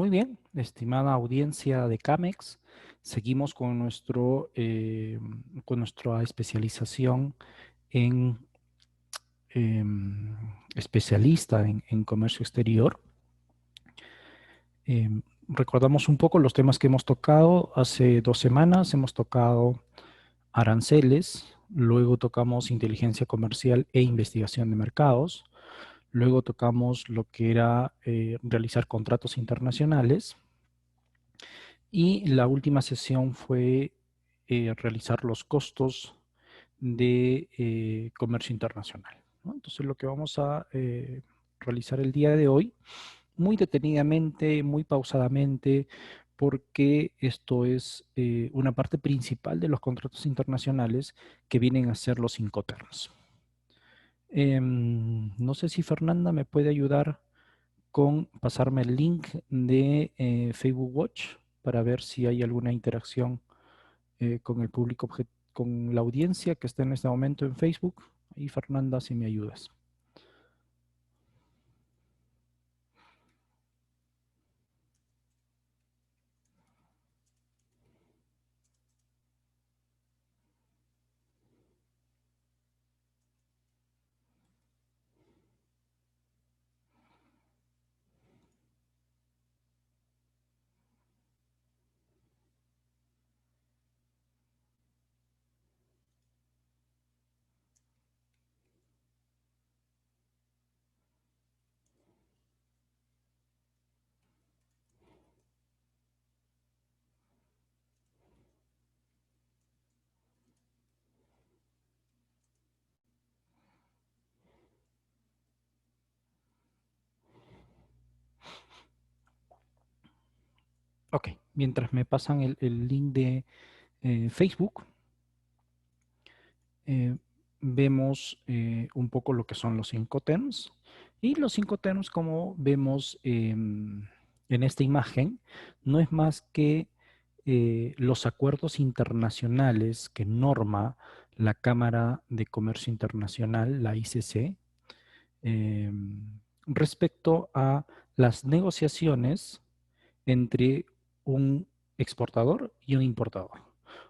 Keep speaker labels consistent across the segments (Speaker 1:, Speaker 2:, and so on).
Speaker 1: Muy bien, estimada audiencia de CAMEX, seguimos con con nuestra especialización en especialista en comercio exterior. Recordamos un poco los temas que hemos tocado hace 2 semanas. Hemos tocado aranceles, luego tocamos inteligencia comercial e investigación de mercados, luego tocamos lo que era realizar contratos internacionales. Y la última sesión fue realizar los costos de comercio internacional, ¿no? Entonces, lo que vamos a realizar el día de hoy, muy detenidamente, muy pausadamente, porque esto es una parte principal de los contratos internacionales que vienen a ser los Incoterms. No sé si Fernanda me puede ayudar con pasarme el link de Facebook Watch para ver si hay alguna interacción con el público, con la audiencia que está en este momento en Facebook. Y Fernanda, si me ayudas. Ok, mientras me pasan el link de Facebook, eh, vemos un poco lo que son los Incoterms. Y los Incoterms, como vemos en esta imagen, no es más que los acuerdos internacionales que norma la Cámara de Comercio Internacional, la ICC, eh, respecto a las negociaciones entre un exportador y un importador,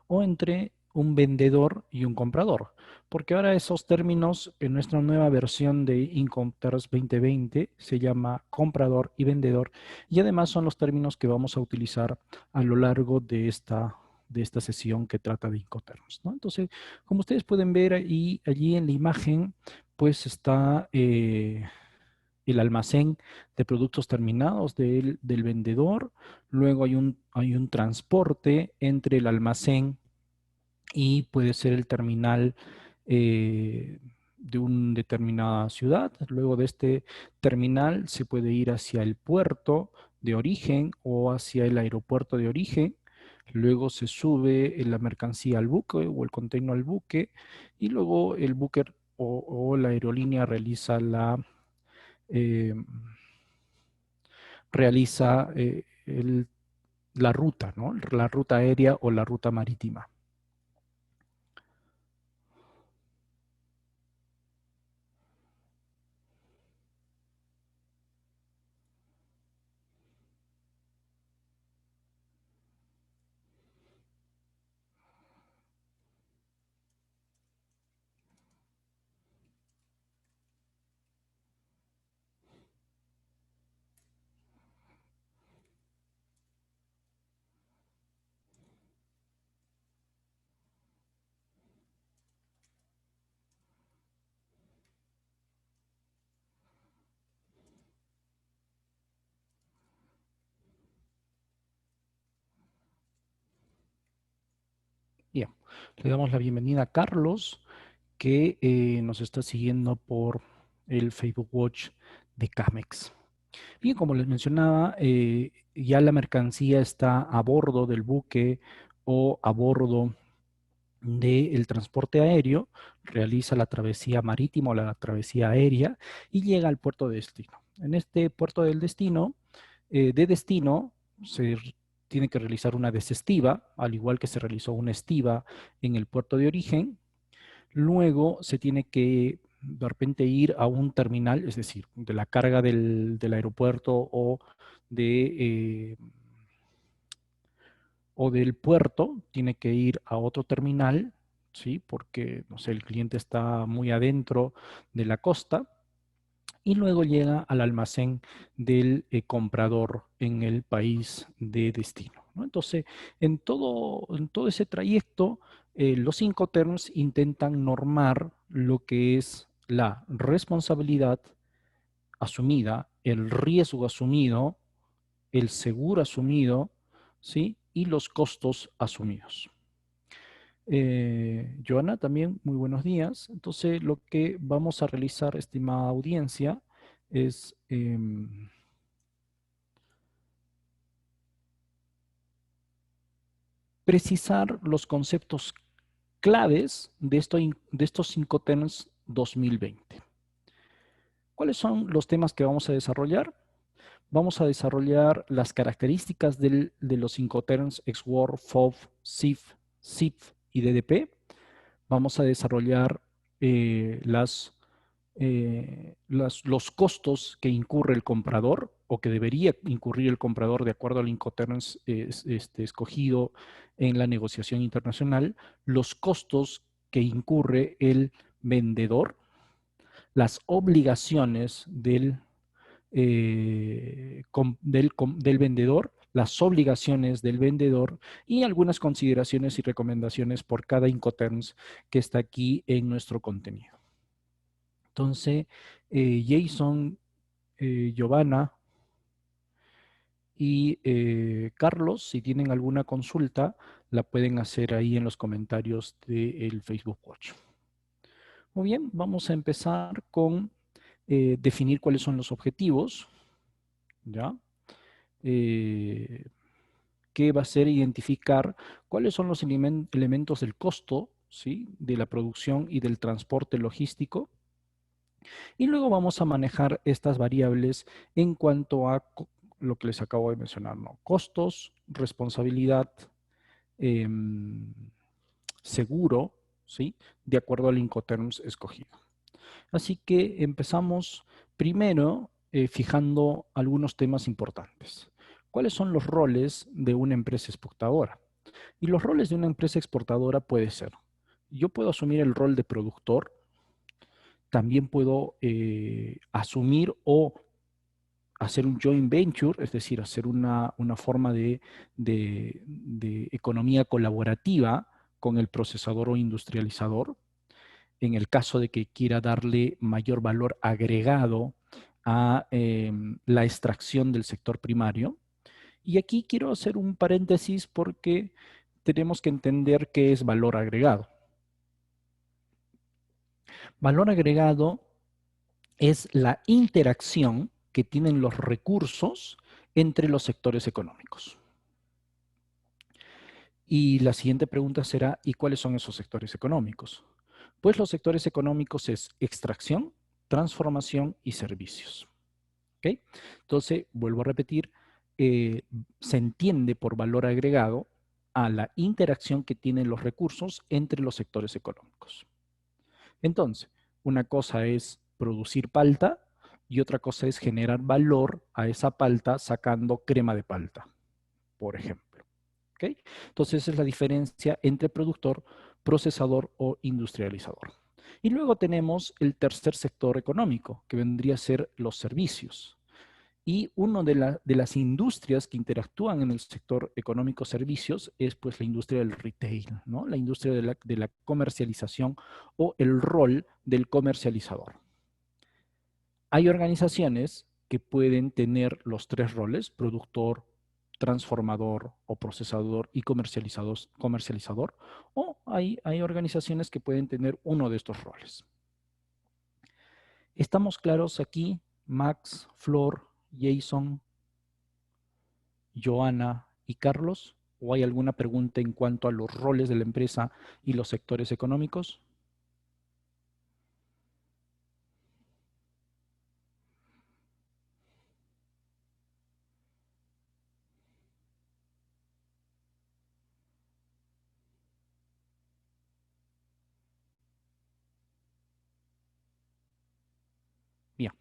Speaker 1: o entre un vendedor y un comprador, porque ahora esos términos en nuestra nueva versión de Incoterms 2020 se llama comprador y vendedor, y además son los términos que vamos a utilizar a lo largo de esta sesión que trata de Incoterms, ¿no? Entonces, como ustedes pueden ver ahí, allí en la imagen, pues está el almacén de productos terminados del vendedor. Luego hay un transporte entre el almacén y puede ser el terminal de una determinada ciudad. Luego de este terminal se puede ir hacia el puerto de origen o hacia el aeropuerto de origen. Luego se sube la mercancía al buque o el container al buque, y luego el buque o la aerolínea eh, realiza la ruta, ¿no? La ruta aérea o la ruta marítima. Bien, le damos la bienvenida a Carlos, que nos está siguiendo por el Facebook Watch de Camex. Bien, como les mencionaba, ya la mercancía está a bordo del buque o a bordo del transporte aéreo, realiza la travesía marítima o la travesía aérea y llega al puerto de destino. En este puerto del destino, de destino, se tiene que realizar una desestiva, al igual que se realizó una estiva en el puerto de origen. Luego se tiene que de repente ir a un terminal, es decir, de la carga del aeropuerto o de o del puerto, tiene que ir a otro terminal, ¿sí? Porque, no sé, el cliente está muy adentro de la costa y luego llega al almacén del comprador en el país de destino, ¿no? Entonces, en todo ese trayecto, los Incoterms intentan normar lo que es la responsabilidad asumida, el riesgo asumido, el seguro asumido, ¿sí? Y los costos asumidos. Joana, también muy buenos días. Entonces, lo que vamos a realizar, estimada audiencia, es precisar los conceptos claves de estos Incoterms 2020. ¿Cuáles son los temas que vamos a desarrollar? Vamos a desarrollar las características de los Incoterms XWOR, FOB, SIF, SIF y DDP. Vamos a desarrollar los costos que incurre el comprador o que debería incurrir el comprador de acuerdo al Incoterms escogido en la negociación internacional, los costos que incurre el vendedor, las obligaciones del vendedor, las obligaciones del vendedor y algunas consideraciones y recomendaciones por cada Incoterms que está aquí en nuestro contenido. Entonces, Jason, Giovanna y Carlos, si tienen alguna consulta, la pueden hacer ahí en los comentarios del Facebook Watch. Muy bien, vamos a empezar con definir cuáles son los objetivos, ¿ya? Que va a ser identificar cuáles son los elementos del costo, ¿sí? De la producción y del transporte logístico. Y luego vamos a manejar estas variables en cuanto a lo que les acabo de mencionar, ¿no? Costos, responsabilidad, eh, seguro, ¿sí? De acuerdo al Incoterms escogido. Así que empezamos primero fijando algunos temas importantes. ¿Cuáles son los roles de una empresa exportadora? Y los roles de una empresa exportadora puede ser, yo puedo asumir el rol de productor, también puedo asumir o hacer un joint venture, es decir, hacer una forma de economía colaborativa con el procesador o industrializador, en el caso de que quiera darle mayor valor agregado a la extracción del sector primario. Y aquí quiero hacer un paréntesis porque tenemos que entender qué es valor agregado. Valor agregado es la interacción que tienen los recursos entre los sectores económicos. Y la siguiente pregunta será, ¿y cuáles son esos sectores económicos? Pues los sectores económicos es extracción, transformación y servicios. ¿Okay? Entonces, vuelvo a repetir, se entiende por valor agregado a la interacción que tienen los recursos entre los sectores económicos. Entonces, una cosa es producir palta y otra cosa es generar valor a esa palta sacando crema de palta, por ejemplo. ¿Okay? Entonces, esa es la diferencia entre productor, procesador o industrializador. Y luego tenemos el tercer sector económico, que vendría a ser los servicios. Y una de las industrias que interactúan en el sector económico servicios es pues la industria del retail, ¿no? La industria de la comercialización o el rol del comercializador. Hay organizaciones que pueden tener los tres roles, productor, transformador o procesador y comercializador, o hay organizaciones que pueden tener uno de estos roles. ¿Estamos claros aquí, Max, Flor, Jason, Joana y Carlos? ¿O hay alguna pregunta en cuanto a los roles de la empresa y los sectores económicos? Bien.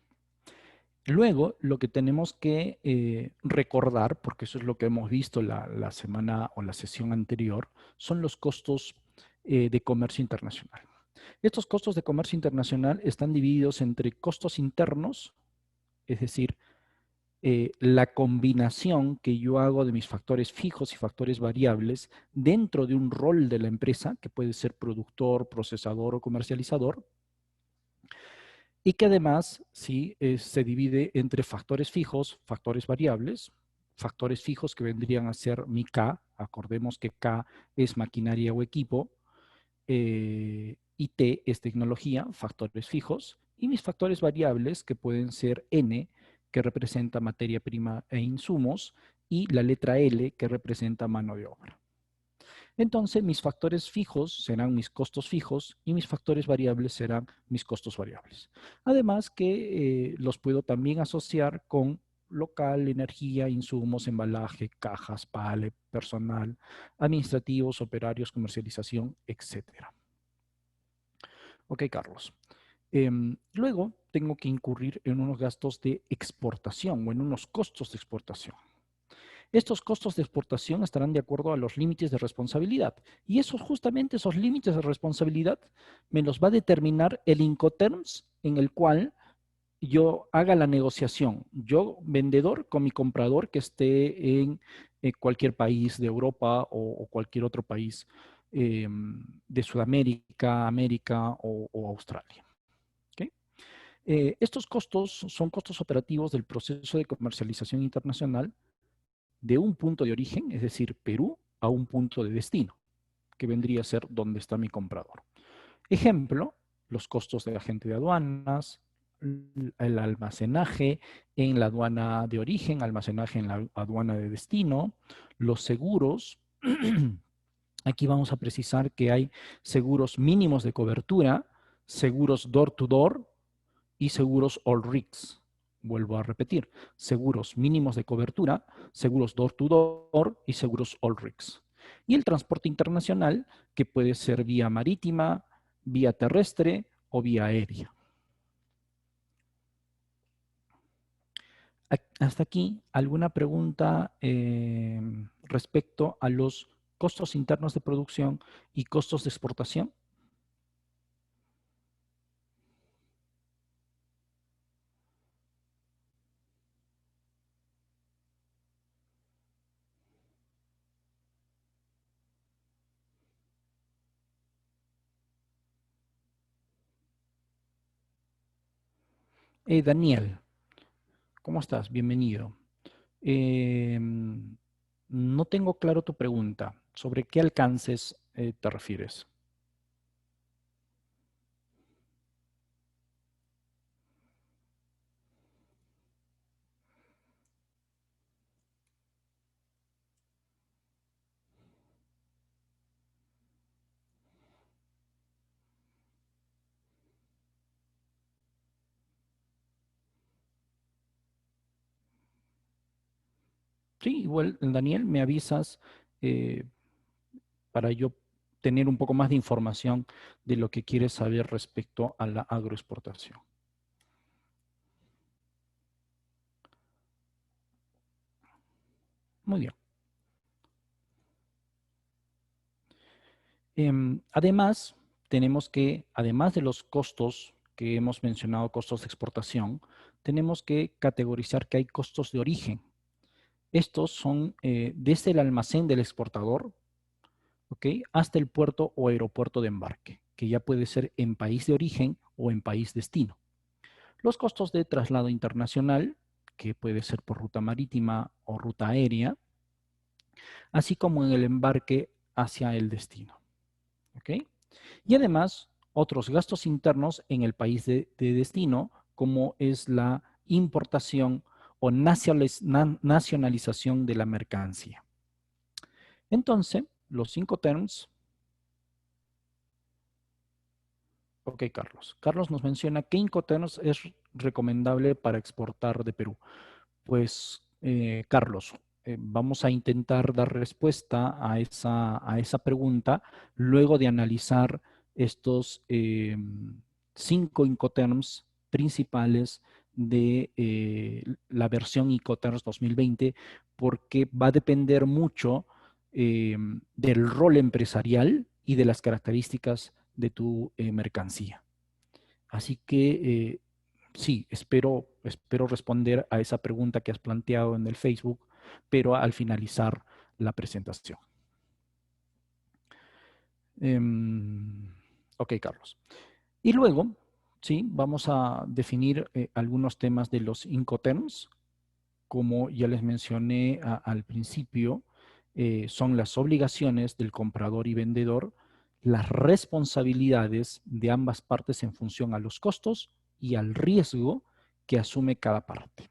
Speaker 1: Luego, lo que tenemos que recordar, porque eso es lo que hemos visto la semana o la sesión anterior, son los costos de comercio internacional. Estos costos de comercio internacional están divididos entre costos internos, es decir, la combinación que yo hago de mis factores fijos y factores variables dentro de un rol de la empresa, que puede ser productor, procesador o comercializador, y que además sí, se divide entre factores fijos, factores variables, factores fijos que vendrían a ser mi K, acordemos que K es maquinaria o equipo, y T es tecnología, factores fijos, y mis factores variables que pueden ser N, que representa materia prima e insumos, y la letra L, que representa mano de obra. Entonces, mis factores fijos serán mis costos fijos y mis factores variables serán mis costos variables. Además que los puedo también asociar con local, energía, insumos, embalaje, cajas, pallet, personal, administrativos, operarios, comercialización, etcétera. Ok, Carlos. Luego tengo que incurrir en unos gastos de exportación o en unos costos de exportación. Estos costos de exportación estarán de acuerdo a los límites de responsabilidad. Y justamente esos límites de responsabilidad me los va a determinar el Incoterms en el cual yo haga la negociación. Yo, vendedor, con mi comprador que esté en cualquier país de Europa o cualquier otro país de Sudamérica, América o Australia. ¿Okay? Estos costos son costos operativos del proceso de comercialización internacional de un punto de origen, es decir, Perú, a un punto de destino, que vendría a ser donde está mi comprador. Ejemplo, los costos de agente de aduanas, el almacenaje en la aduana de origen, almacenaje en la aduana de destino, los seguros. Aquí vamos a precisar que hay seguros mínimos de cobertura, seguros door-to-door y seguros all risks. Vuelvo a repetir, seguros mínimos de cobertura, seguros door-to-door y seguros all risks. Y el transporte internacional, que puede ser vía marítima, vía terrestre o vía aérea. Hasta aquí, ¿alguna pregunta respecto a los costos internos de producción y costos de exportación? Daniel, ¿cómo estás? Bienvenido. No tengo claro tu pregunta. ¿Sobre qué alcances te refieres? Sí, igual, Daniel, me avisas eh, para yo tener un poco más de información de lo que quieres saber respecto a la agroexportación. Muy bien. Además, tenemos que, además de los costos que hemos mencionado, costos de exportación, tenemos que categorizar que hay costos de origen. Estos son desde el almacén del exportador, ¿ok? Hasta el puerto o aeropuerto de embarque, que ya puede ser en país de origen o en país destino. Los costos de traslado internacional, que puede ser por ruta marítima o ruta aérea, así como en el embarque hacia el destino, ¿ok? Y además, otros gastos internos en el país de destino, como es la importación o nacionalización de la mercancía. Entonces, los 5 terms. Ok, Carlos. Carlos nos menciona que Incoterms es recomendable para exportar de Perú. Pues, Carlos, vamos a intentar dar respuesta a esa pregunta luego de analizar estos 5 Incoterms principales de la versión Incoterms 2020, porque va a depender mucho del rol empresarial y de las características de tu mercancía. Así que sí, espero responder a esa pregunta que has planteado en el Facebook, pero al finalizar la presentación. Ok, Carlos. Y luego, sí, vamos a definir algunos temas de los Incoterms. Como ya les mencioné al principio, son las obligaciones del comprador y vendedor, las responsabilidades de ambas partes en función a los costos y al riesgo que asume cada parte.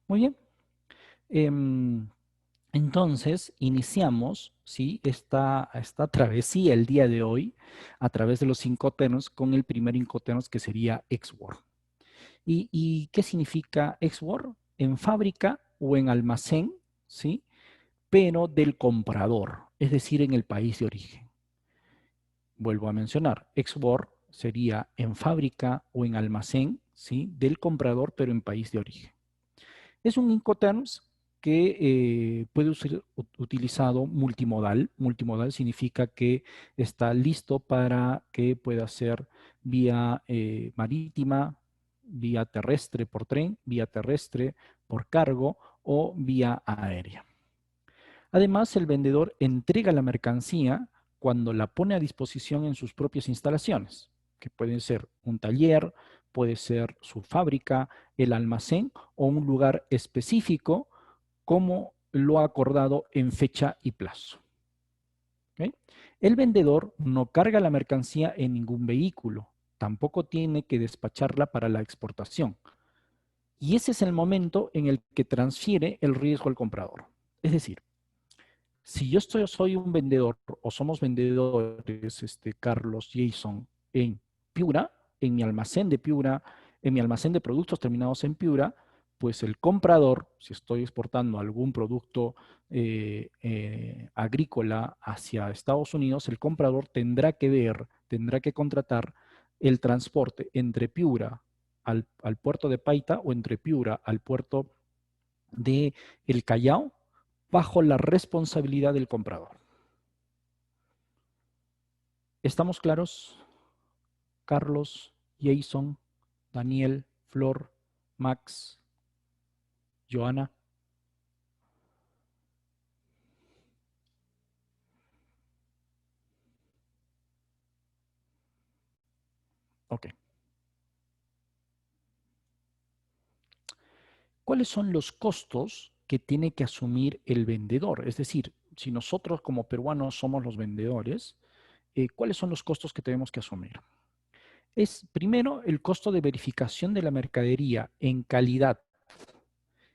Speaker 1: Muy bien. Entonces, iniciamos, ¿sí?, esta travesía el día de hoy a través de los Incoterms con el primer Incoterms, que sería ex-work. ¿Y qué significa ex-work? En fábrica o en almacén, ¿sí?, pero del comprador, es decir, en el país de origen. Vuelvo a mencionar, ex-work sería en fábrica o en almacén, ¿sí?, del comprador, pero en país de origen. Es un Incoterms que puede ser utilizado multimodal. Multimodal significa que está listo para que pueda ser vía marítima, vía terrestre por tren, vía terrestre por cargo o vía aérea. Además, el vendedor entrega la mercancía cuando la pone a disposición en sus propias instalaciones, que pueden ser un taller, puede ser su fábrica, el almacén o un lugar específico, como lo ha acordado en fecha y plazo. ¿Okay? El vendedor no carga la mercancía en ningún vehículo, tampoco tiene que despacharla para la exportación. Y ese es el momento en el que transfiere el riesgo al comprador. Es decir, si yo soy un vendedor o somos vendedores, Carlos, Jason, en Piura, en mi almacén de Piura, en mi almacén de productos terminados en Piura, pues el comprador, si estoy exportando algún producto agrícola hacia Estados Unidos, el comprador tendrá que contratar el transporte entre Piura al puerto de Paita o entre Piura al puerto de El Callao, bajo la responsabilidad del comprador. ¿Estamos claros? Carlos, Jason, Daniel, Flor, Max, Joana. Ok. ¿Cuáles son los costos que tiene que asumir el vendedor? Es decir, si nosotros como peruanos somos los vendedores, ¿cuáles son los costos que tenemos que asumir? Es primero el costo de verificación de la mercadería en calidad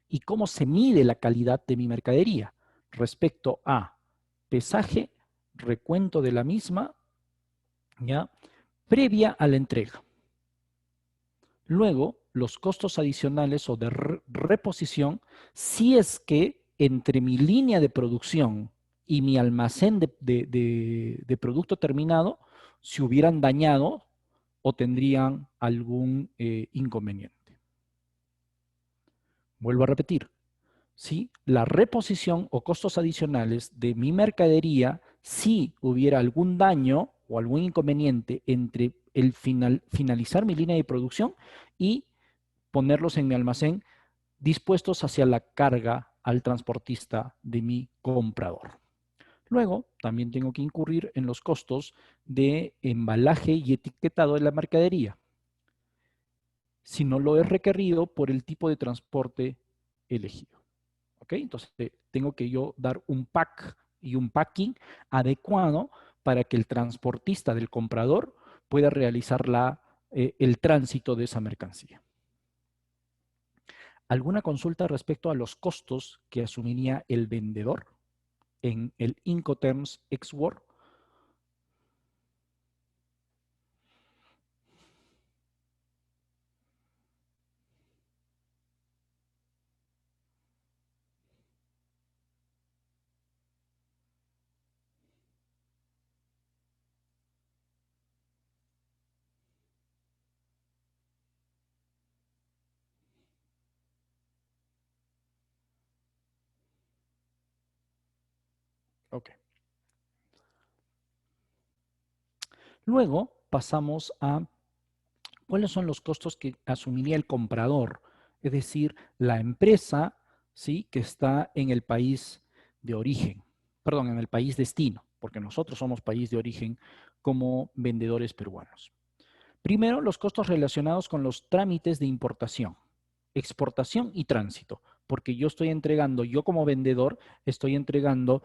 Speaker 1: y cómo se mide la calidad de mi mercadería respecto a pesaje, recuento de la misma, ¿ya?, previa a la entrega. Luego, los costos adicionales o de reposición, si es que entre mi línea de producción y mi almacén de producto terminado se hubieran dañado o tendrían algún inconveniente. Vuelvo a repetir, ¿sí?, la reposición o costos adicionales de mi mercadería si hubiera algún daño o algún inconveniente entre el finalizar mi línea de producción y ponerlos en mi almacén dispuestos hacia la carga al transportista de mi comprador. Luego, también tengo que incurrir en los costos de embalaje y etiquetado de la mercadería, si no lo es requerido por el tipo de transporte elegido. ¿Ok? Entonces, tengo que yo dar un pack y un packing adecuado para que el transportista del comprador pueda realizar la el tránsito de esa mercancía. ¿Alguna consulta respecto a los costos que asumiría el vendedor en el Incoterms Ex-Work? Ok. Luego pasamos a cuáles son los costos que asumiría el comprador, es decir, la empresa, ¿sí?, que está en el país de origen, perdón, en el país destino, porque nosotros somos país de origen como vendedores peruanos. Primero, los costos relacionados con los trámites de importación, exportación y tránsito, porque yo estoy entregando, yo como vendedor, estoy entregando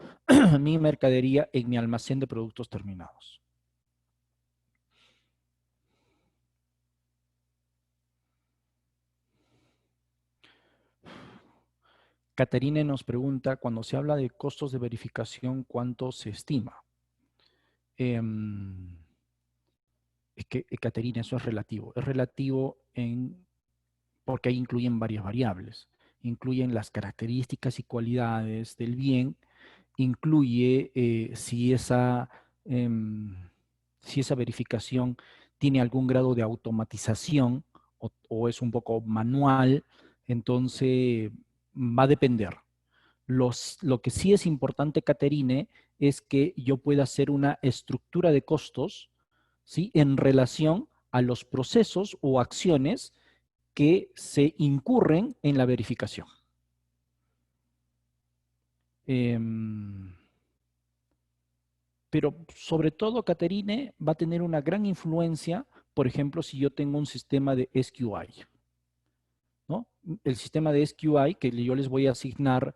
Speaker 1: mi mercadería en mi almacén de productos terminados. Caterine nos pregunta, cuando se habla de costos de verificación, ¿cuánto se estima? Es que, Caterine, eso es relativo. Es relativo porque ahí incluyen varias variables. Incluyen las características y cualidades del bien, incluye si esa verificación tiene algún grado de automatización o es un poco manual, entonces va a depender. Lo que sí es importante, Caterine, es que yo pueda hacer una estructura de costos, ¿sí?, en relación a los procesos o acciones que se incurren en la verificación. Pero sobre todo, Caterine, va a tener una gran influencia, por ejemplo, si yo tengo un sistema de SQI, ¿no? El sistema de SQI, que yo les voy a asignar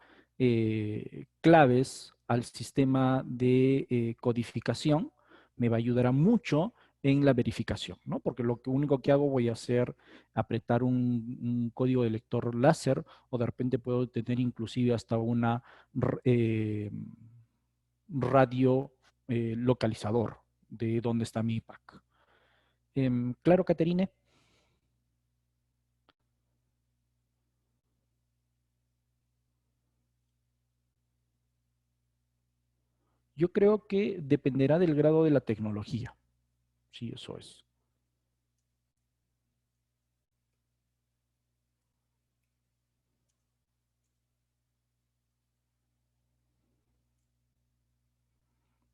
Speaker 1: claves al sistema de codificación, me va a ayudar mucho en la verificación, ¿no? Porque lo único que hago voy a hacer apretar un código de lector láser, o de repente puedo tener inclusive hasta una radio localizador de dónde está mi IPAC. Claro, Caterine. Yo creo que dependerá del grado de la tecnología. Sí, eso es.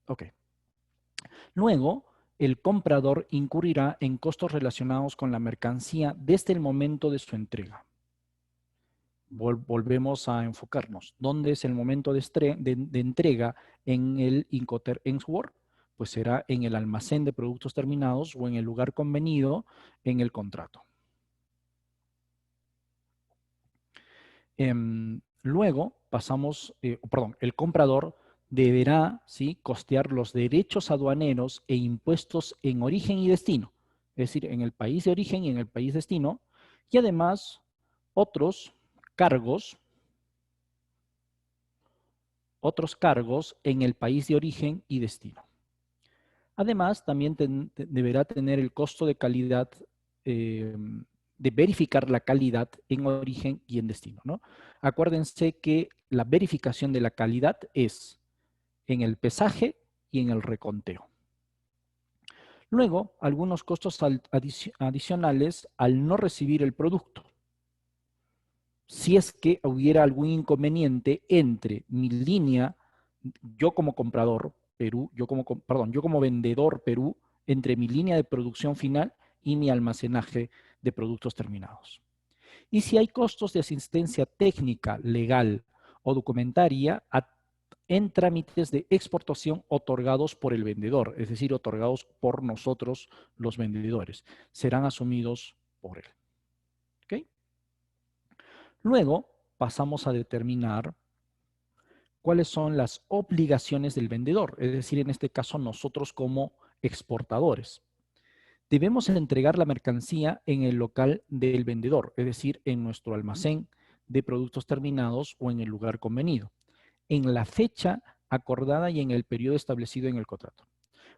Speaker 1: Ok. Luego, el comprador incurrirá en costos relacionados con la mercancía desde el momento de su entrega. Volvemos a enfocarnos. ¿Dónde es el momento de entrega en el Incoterms Work? Pues será en el almacén de productos terminados o en el lugar convenido en el contrato. Luego pasamos, perdón, el comprador deberá, ¿sí?, costear los derechos aduaneros e impuestos en origen y destino, es decir, en el país de origen y en el país destino, y además otros cargos, en el país de origen y destino. Además, también deberá tener el costo de calidad, de verificar la calidad en origen y en destino, ¿no? Acuérdense que la verificación de la calidad es en el pesaje y en el reconteo. Luego, algunos costos adicionales al no recibir el producto. Si es que hubiera algún inconveniente entre mi línea, yo como comprador, Perú, yo como vendedor, Perú, entre mi línea de producción final y mi almacenaje de productos terminados. Y si hay costos de asistencia técnica, legal o documentaria en trámites de exportación otorgados por el vendedor, es decir, otorgados por nosotros los vendedores, serán asumidos por él. ¿Okay? Luego pasamos a determinar cuáles son las obligaciones del vendedor, es decir, en este caso nosotros como exportadores. debemos entregar la mercancía en el local del vendedor, es decir, en nuestro almacén de productos terminados o en el lugar convenido, en la fecha acordada y en el periodo establecido en el contrato.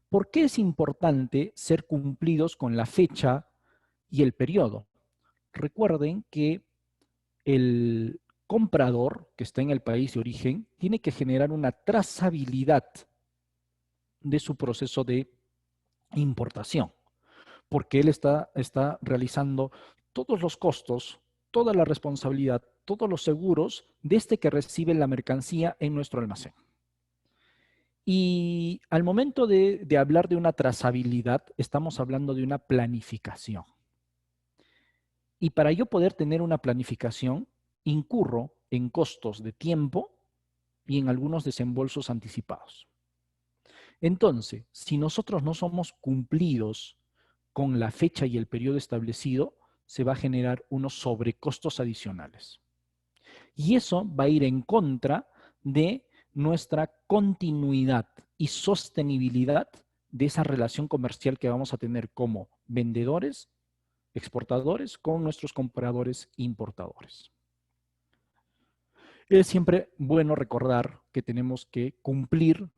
Speaker 1: ¿Por qué es importante ser cumplidos con la fecha y el periodo? Recuerden que el comprador que está en el país de origen tiene que generar una trazabilidad de su proceso de importación, porque él está realizando todos los costos, toda la responsabilidad, todos los seguros desde que recibe la mercancía en nuestro almacén. Y al momento de hablar de una trazabilidad, estamos hablando de una planificación. Y para yo poder tener una planificación, incurro en costos de tiempo y en algunos desembolsos anticipados. Entonces, si nosotros no somos cumplidos con la fecha y el periodo establecido, se va a generar unos sobrecostos adicionales. Y eso va a ir en contra de nuestra continuidad y sostenibilidad de esa relación comercial que vamos a tener como vendedores, exportadores, con nuestros compradores, importadores. Es siempre bueno recordar que tenemos que cumplir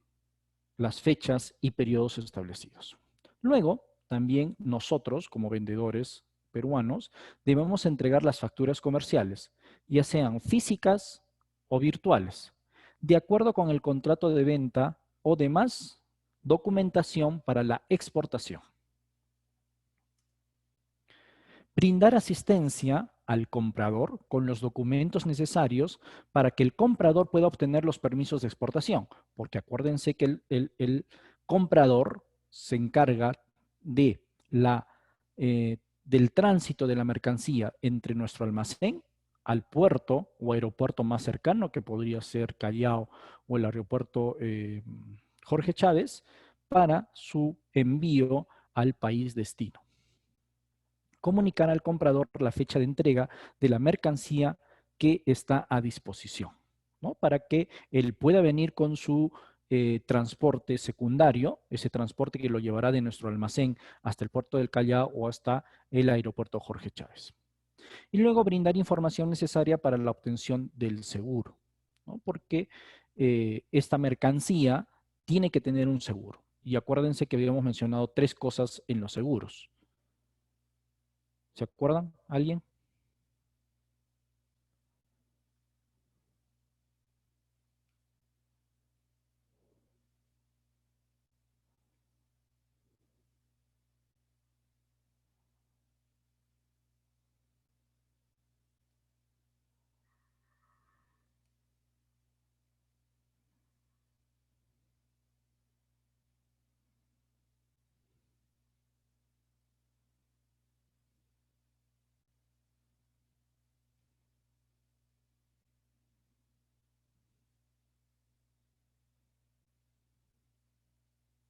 Speaker 1: las fechas y periodos establecidos. Luego, también nosotros, como vendedores peruanos, debemos entregar las facturas comerciales, ya sean físicas o virtuales, de acuerdo con el contrato de venta o demás documentación para la exportación. Brindar asistencia al comprador con los documentos necesarios para que el comprador pueda obtener los permisos de exportación, porque acuérdense que el comprador se encarga de del tránsito de la mercancía entre nuestro almacén al puerto o aeropuerto más cercano, que podría ser Callao o el aeropuerto Jorge Chávez, para su envío al país destino. Comunicar al comprador la fecha de entrega de la mercancía que está a disposición, ¿no? Para que él pueda venir con su transporte secundario, ese transporte que lo llevará de nuestro almacén hasta el puerto del Callao o hasta el aeropuerto Jorge Chávez. Y luego brindar información necesaria para la obtención del seguro, ¿no? Porque esta mercancía tiene que tener un seguro. Y acuérdense que habíamos mencionado 3 cosas en los seguros. ¿Se acuerdan? ¿Alguien?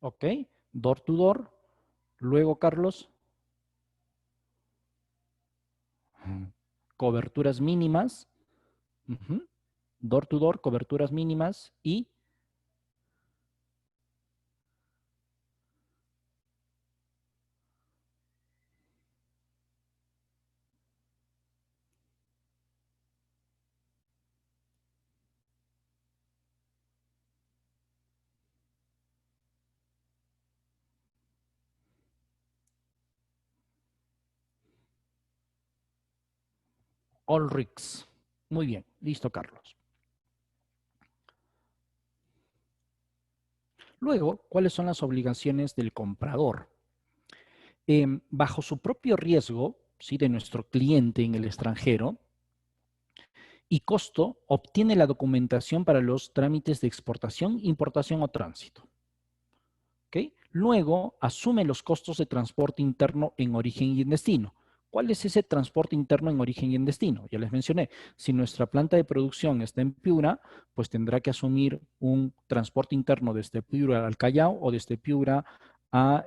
Speaker 1: Ok. Door to door. Luego, Carlos, coberturas mínimas. Ujú. Door to door, coberturas mínimas y all risks. Muy bien, listo, Carlos. Luego, ¿cuáles son las obligaciones del comprador? Bajo su propio riesgo, ¿sí? De nuestro cliente en el extranjero, y costo, obtiene la documentación para los trámites de exportación, importación o tránsito. ¿Okay? Luego, asume los costos de transporte interno en origen y en destino. ¿Cuál es ese transporte interno en origen y en destino? Ya les mencioné, si nuestra planta de producción está en Piura, pues tendrá que asumir un transporte interno desde Piura al Callao o desde Piura a,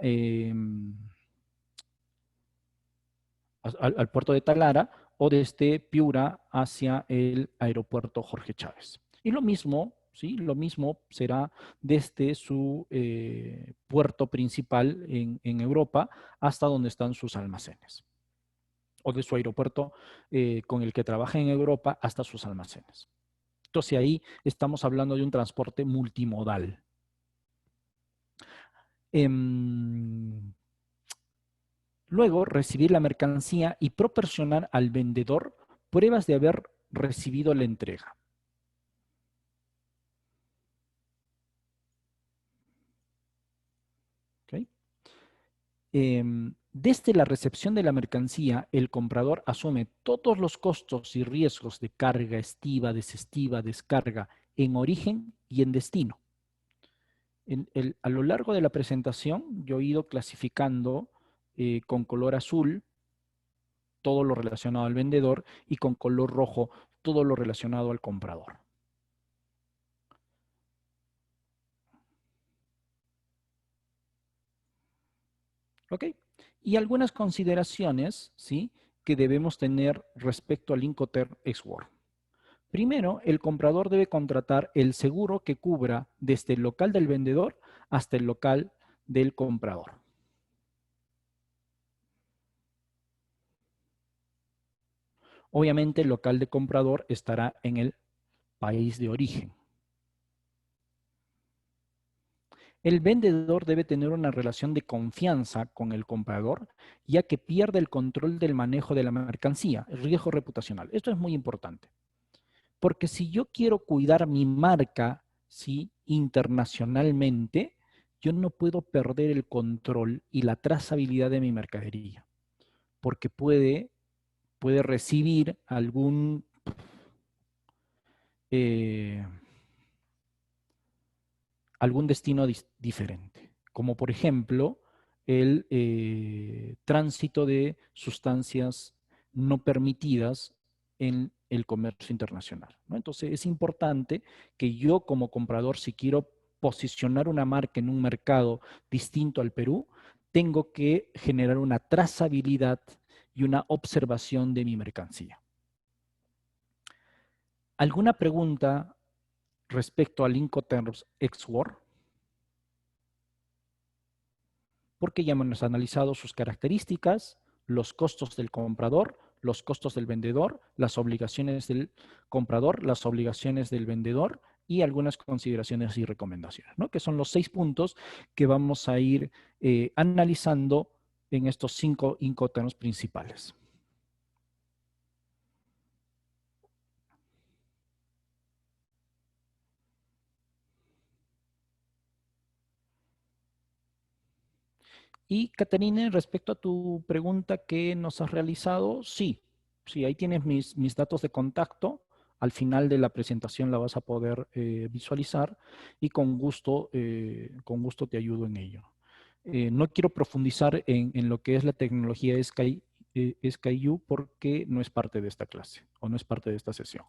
Speaker 1: al puerto de Talara o desde Piura hacia el aeropuerto Jorge Chávez. Y lo mismo ¿sí? Lo mismo será desde su puerto principal en Europa hasta donde están sus almacenes, o de su aeropuerto con el que trabaja en Europa hasta sus almacenes. Entonces ahí estamos hablando de un transporte multimodal. Luego, recibir la mercancía y proporcionar al vendedor pruebas de haber recibido la entrega. ¿Ok? Desde la recepción de la mercancía, el comprador asume todos los costos y riesgos de carga, estiva, desestiva, descarga en origen y en destino. A lo largo de la presentación, yo he ido clasificando con color azul todo lo relacionado al vendedor y con color rojo todo lo relacionado al comprador. ¿Ok? Y algunas consideraciones, ¿sí?, que debemos tener respecto al Incoterm Xwork. Primero, el comprador debe contratar el seguro que cubra desde el local del vendedor hasta el local del comprador. Obviamente, el local de comprador estará en el país de origen. El vendedor debe tener una relación de confianza con el comprador, ya que pierde el control del manejo de la mercancía, el riesgo reputacional. Esto es muy importante. Porque si yo quiero cuidar mi marca, ¿sí?, internacionalmente, yo no puedo perder el control y la trazabilidad de mi mercadería, porque puede recibir eh, algún destino diferente, como por ejemplo el tránsito de sustancias no permitidas en el comercio internacional, ¿no? Entonces es importante que yo como comprador, si quiero posicionar una marca en un mercado distinto al Perú, tengo que generar una trazabilidad y una observación de mi mercancía. ¿Alguna pregunta respecto al Incoterms Xwork? Porque ya hemos analizado sus características, los costos del comprador, los costos del vendedor, las obligaciones del comprador, las obligaciones del vendedor y algunas consideraciones y recomendaciones, ¿no?, que son los 6 puntos que vamos a ir analizando en estos 5 Incoterms principales. Y Caterine, respecto a tu pregunta que nos has realizado, sí, ahí tienes mis datos de contacto. Al final de la presentación la vas a poder visualizar y con gusto te ayudo en ello. No quiero profundizar en lo que es la tecnología SkyU porque no es parte de esta clase o no es parte de esta sesión.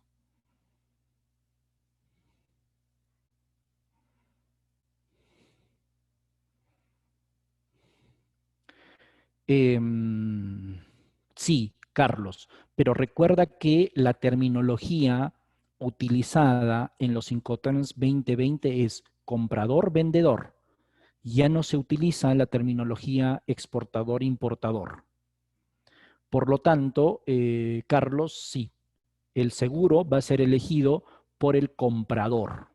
Speaker 1: Sí, Carlos, pero recuerda que la terminología utilizada en los Incoterms 2020 es comprador-vendedor. Ya no se utiliza la terminología exportador-importador. Por lo tanto, Carlos, sí, el seguro va a ser elegido por el comprador.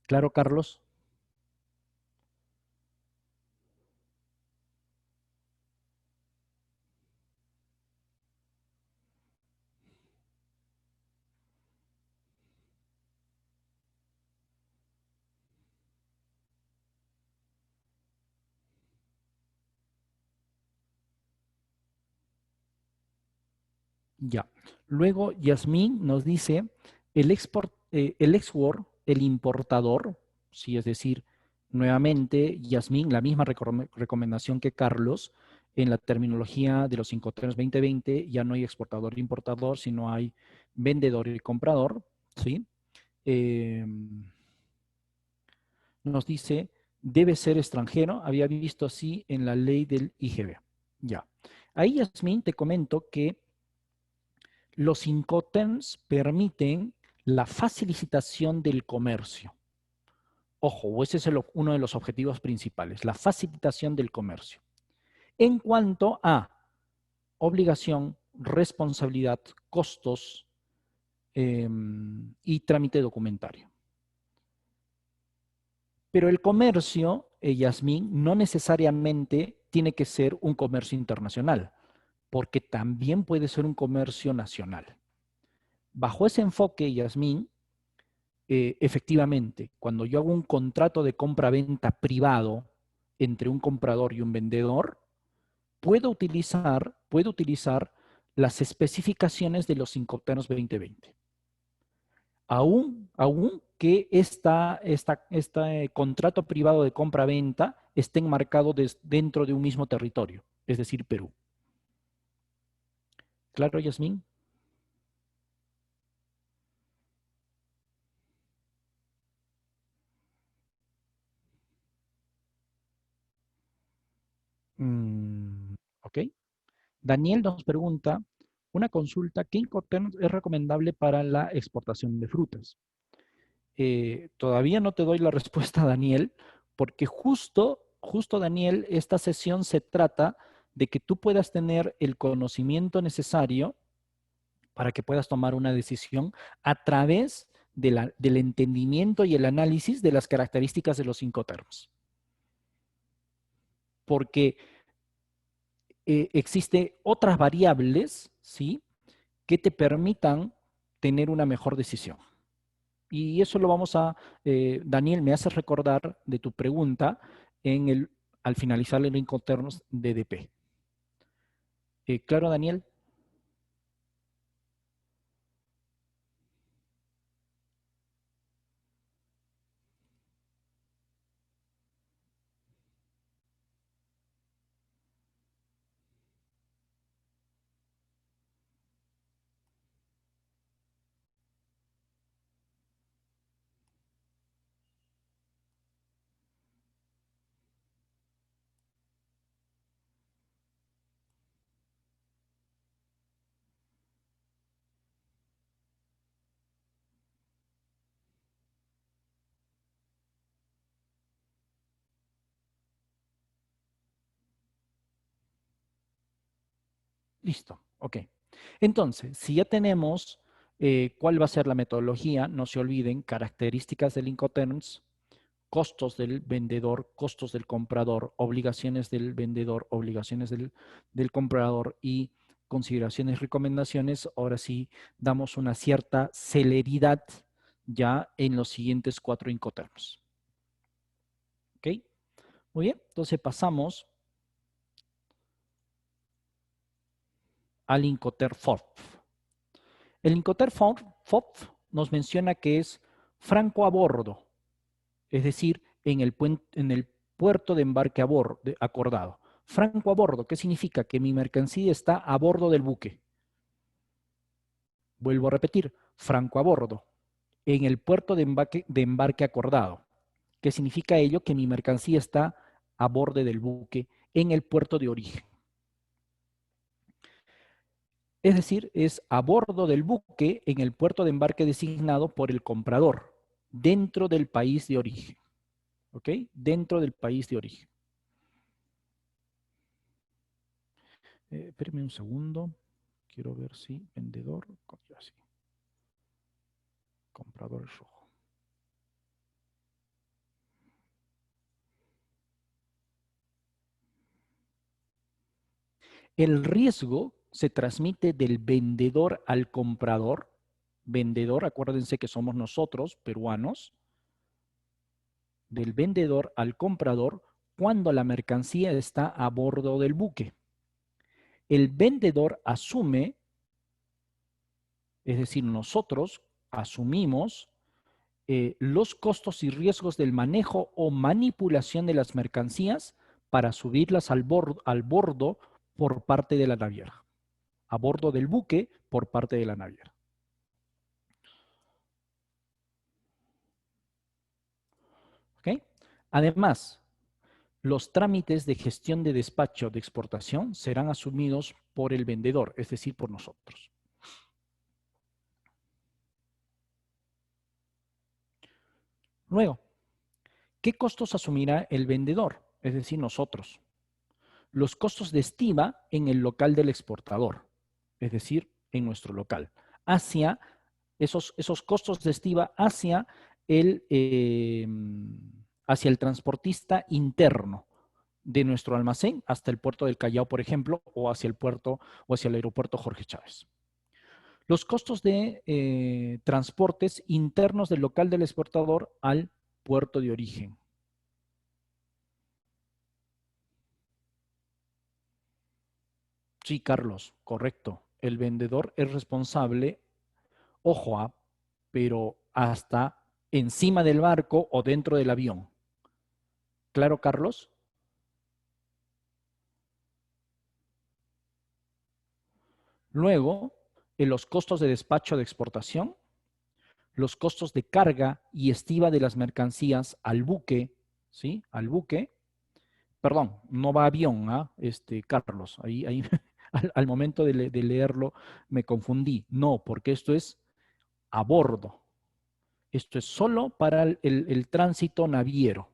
Speaker 1: ¿Claro, Carlos? Ya. Luego, Yasmín nos dice, el export, el importador, sí, es decir, nuevamente, Yasmín, la misma recomendación que Carlos, en la terminología de los Incoterms 2020, ya no hay exportador e importador, sino hay vendedor y comprador, ¿sí? Eh, nos dice, debe ser extranjero, había visto así en la ley del IGB. Ya. Ahí, Yasmín, te comento que los Incoterms permiten la facilitación del comercio. Ojo, ese es uno de los objetivos principales, la facilitación del comercio. En cuanto a obligación, responsabilidad, costos y trámite documentario. Pero el comercio, Yasmín, no necesariamente tiene que ser un comercio internacional, porque también puede ser un comercio nacional. Bajo ese enfoque, Yasmín, efectivamente, cuando yo hago un contrato de compra-venta privado entre un comprador y un vendedor, puedo utilizar las especificaciones de los Incoterms 2020. Aún que este contrato privado de compra-venta esté enmarcado dentro de un mismo territorio, es decir, Perú. ¿Claro, Yasmín? Ok. Daniel nos pregunta, una consulta, ¿qué Incoterms es recomendable para la exportación de frutas? Todavía no te doy la respuesta, Daniel, porque justo, Daniel, esta sesión se trata de que tú puedas tener el conocimiento necesario para que puedas tomar una decisión a través del entendimiento y el análisis de las características de los Incoterms. Porque existen otras variables, ¿sí?, que te permitan tener una mejor decisión. Y eso lo vamos a, Daniel, me haces recordar de tu pregunta al finalizar el Incoterms DDP. ¿Claro, Daniel? Listo, ok. Entonces, si ya tenemos cuál va a ser la metodología, no se olviden, características del Incoterms, costos del vendedor, costos del comprador, obligaciones del vendedor, obligaciones del comprador y consideraciones y recomendaciones. Ahora sí, damos una cierta celeridad ya en los siguientes 4 Incoterms. ¿Ok? Muy bien, entonces pasamos al Incoterm FOF. El Incoterm FOF nos menciona que es franco a bordo, es decir, en el puerto de embarque acordado. Franco a bordo, ¿qué significa? Que mi mercancía está a bordo del buque. Vuelvo a repetir, franco a bordo, en el puerto de embarque acordado. ¿Qué significa ello? Que mi mercancía está a bordo del buque en el puerto de origen. Es decir, es a bordo del buque en el puerto de embarque designado por el comprador, dentro del país de origen. ¿Ok? Dentro del país de origen. Espérenme un segundo. Quiero ver si vendedor, ya sí. Comprador rojo. El riesgo se transmite del vendedor al comprador. Vendedor, acuérdense que somos nosotros, peruanos, del vendedor al comprador cuando la mercancía está a bordo del buque. El vendedor asume, es decir, nosotros asumimos los costos y riesgos del manejo o manipulación de las mercancías para subirlas al bordo por parte de la naviera, a bordo del buque por parte de la naviera. ¿Ok? Además, los trámites de gestión de despacho de exportación serán asumidos por el vendedor, es decir, por nosotros. Luego, ¿qué costos asumirá el vendedor? Es decir, nosotros. Los costos de estiva en el local del exportador, es decir, en nuestro local, hacia esos costos de estiva hacia el transportista interno de nuestro almacén hasta el puerto del Callao, por ejemplo, o hacia el puerto o hacia el aeropuerto Jorge Chávez. Los costos de transportes internos del local del exportador al puerto de origen. Sí, Carlos, correcto. El vendedor es responsable, ojo, pero hasta encima del barco o dentro del avión. ¿Claro, Carlos? Luego, en los costos de despacho de exportación, los costos de carga y estiva de las mercancías al buque, ¿sí? Al buque, perdón, no va avión, ¿ah? Carlos, ahí al momento de leerlo me confundí. No, porque esto es a bordo. Esto es solo para el tránsito naviero.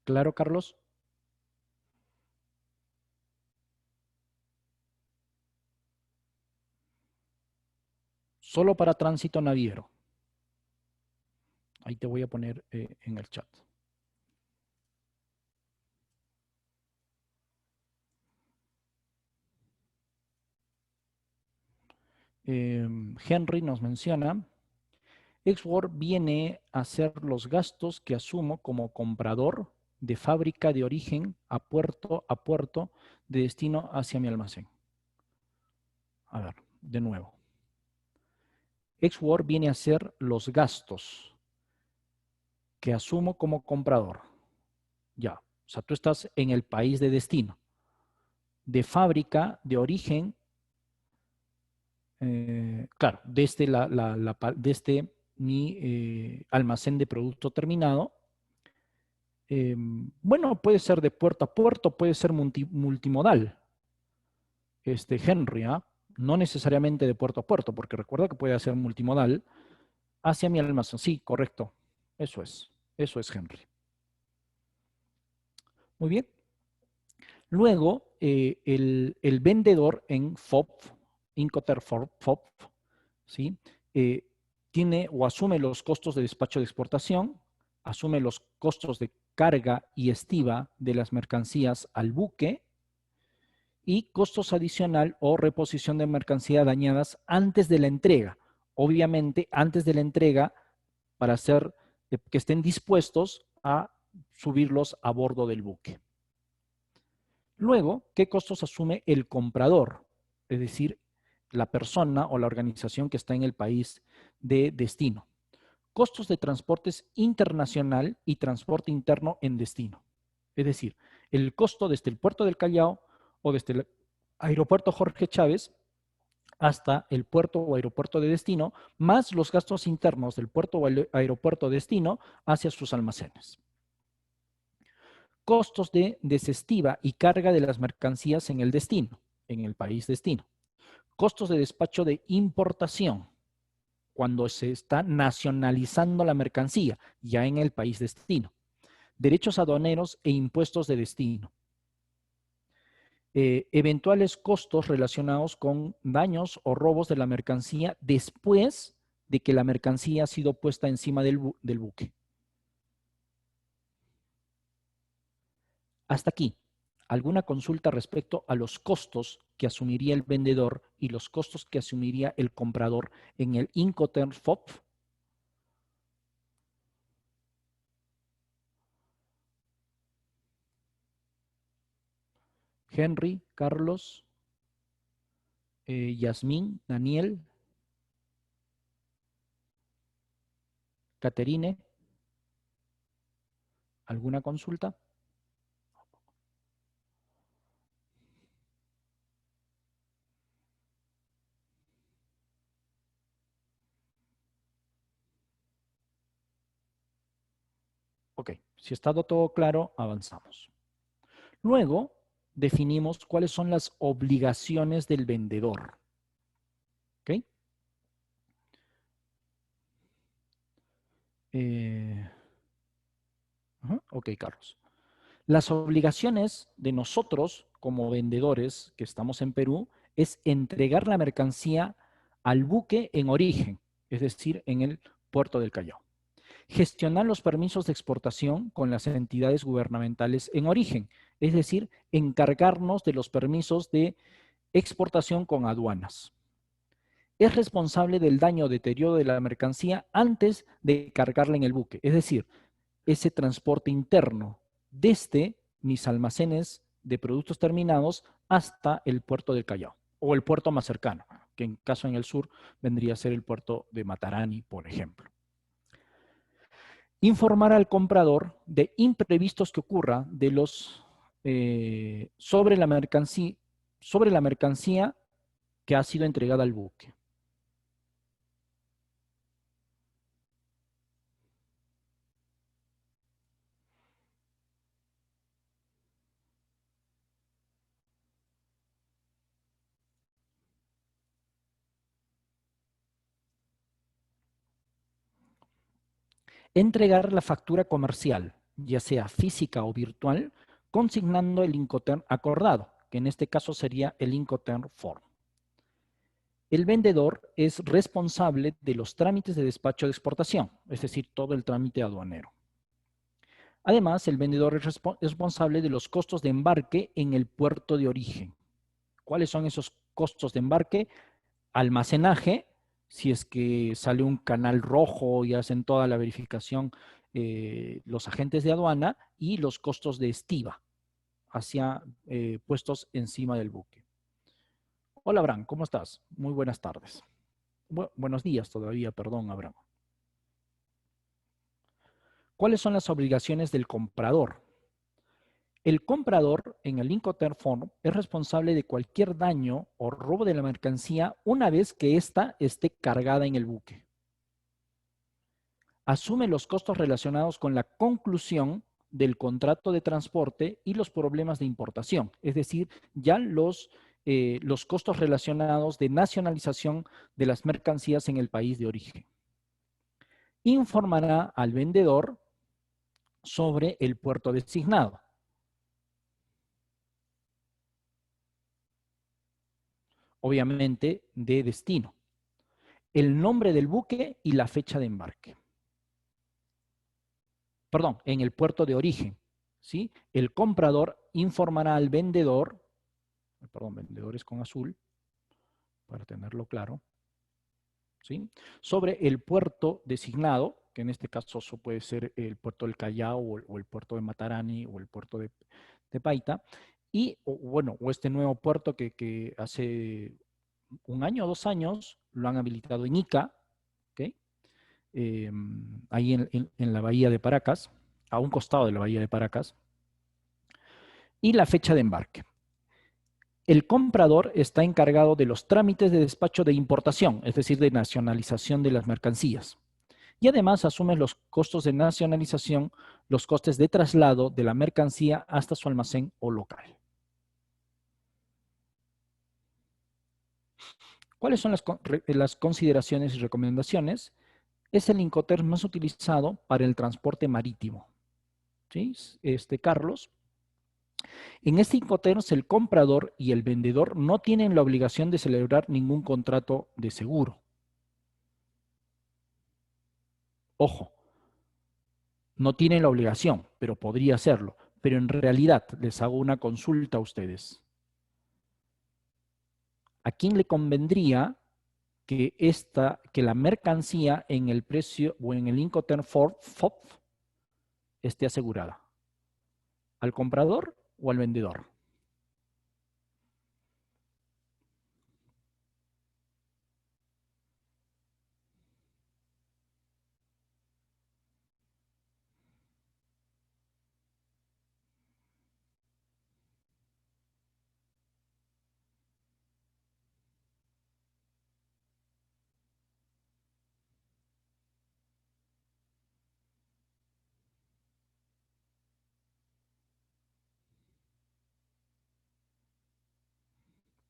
Speaker 1: ¿Claro, Carlos? Solo para tránsito naviero. Ahí te voy a poner en el chat. Henry nos menciona, Exwork viene a ser los gastos que asumo como comprador de fábrica de origen a puerto de destino hacia mi almacén. A ver, de nuevo. Exwork viene a ser los gastos que asumo como comprador. Ya, o sea, tú estás en el país de destino. De fábrica de origen, claro, desde mi almacén de producto terminado. Bueno, puede ser de puerto a puerto, puede ser multimodal, Henry, ¿ah? No necesariamente de puerto a puerto, porque recuerda que puede ser multimodal hacia mi almacén. Sí, correcto. Eso es Henry. Muy bien. Luego, el vendedor en FOB, Incoterm FOB, ¿sí? Tiene o asume los costos de despacho de exportación, asume los costos de carga y estiva de las mercancías al buque y costos adicional o reposición de mercancía dañadas antes de la entrega. Obviamente, antes de la entrega, para hacer que estén dispuestos a subirlos a bordo del buque. Luego, ¿qué costos asume el comprador? Es decir, la persona o la organización que está en el país de destino. Costos de transportes internacional y transporte interno en destino. Es decir, el costo desde el puerto del Callao o desde el aeropuerto Jorge Chávez hasta el puerto o aeropuerto de destino, más los gastos internos del puerto o aeropuerto de destino hacia sus almacenes. Costos de desestiva y carga de las mercancías en el destino, en el país destino. Costos de despacho de importación, cuando se está nacionalizando la mercancía, ya en el país destino. Derechos aduaneros e impuestos de destino. Eventuales costos relacionados con daños o robos de la mercancía después de que la mercancía ha sido puesta encima del buque. Hasta aquí, ¿alguna consulta respecto a los costos que asumiría el vendedor y los costos que asumiría el comprador en el Incoterm FOB? Henry, Carlos, Yasmín, Daniel, Caterine, ¿alguna consulta? Ok, si está todo claro, avanzamos. Luego, definimos cuáles son las obligaciones del vendedor. ¿Ok? Eh, ok, Carlos. Las obligaciones de nosotros como vendedores que estamos en Perú es entregar la mercancía al buque en origen, es decir, en el puerto del Callao. Gestionar los permisos de exportación con las entidades gubernamentales en origen, es decir, encargarnos de los permisos de exportación con aduanas. Es responsable del daño o deterioro de la mercancía antes de cargarla en el buque, es decir, ese transporte interno desde mis almacenes de productos terminados hasta el puerto del Callao o el puerto más cercano, que en caso en el sur vendría a ser el puerto de Matarani, por ejemplo. Informar al comprador de imprevistos que ocurra de los sobre la mercancía que ha sido entregada al buque. Entregar la factura comercial, ya sea física o virtual, consignando el Incoterm acordado, que en este caso sería el Incoterm Form. El vendedor es responsable de los trámites de despacho de exportación, es decir, todo el trámite aduanero. Además, el vendedor es responsable de los costos de embarque en el puerto de origen. ¿Cuáles son esos costos de embarque? Almacenaje, si es que sale un canal rojo y hacen toda la verificación los agentes de aduana, y los costos de estiva hacia puestos encima del buque. Hola, Abraham, ¿cómo estás? Muy buenas tardes. Buenos días todavía, perdón, Abraham. ¿Cuáles son las obligaciones del comprador? El comprador en el Incoterm Form es responsable de cualquier daño o robo de la mercancía una vez que ésta esté cargada en el buque. Asume los costos relacionados con la conclusión del contrato de transporte y los problemas de importación, es decir, ya los costos relacionados de nacionalización de las mercancías en el país de origen. Informará al vendedor sobre el puerto designado. Obviamente de destino, el nombre del buque y la fecha de embarque. Perdón, en el puerto de origen, ¿sí? El comprador informará al vendedor, perdón, vendedores con azul, para tenerlo claro, ¿sí? Sobre el puerto designado, que en este caso puede ser el puerto del Callao o el puerto de Matarani o el puerto de Paita, y bueno, o este nuevo puerto que hace un año o 2 años lo han habilitado en Ica, ¿ok? Ahí en la bahía de Paracas, a un costado de la bahía de Paracas, y la fecha de embarque. El comprador está encargado de los trámites de despacho de importación, es decir, de nacionalización de las mercancías. Y además asume los costos de nacionalización, los costes de traslado de la mercancía hasta su almacén o local. ¿Cuáles son las consideraciones y recomendaciones? Es el Incoterm más utilizado para el transporte marítimo. ¿Sí? Carlos, en este Incoterm el comprador y el vendedor no tienen la obligación de celebrar ningún contrato de seguro. Ojo, no tienen la obligación, pero podría hacerlo. Pero en realidad les hago una consulta a ustedes. ¿A quién le convendría que la mercancía en el precio o en el Incoterm FOB esté asegurada? ¿Al comprador o al vendedor?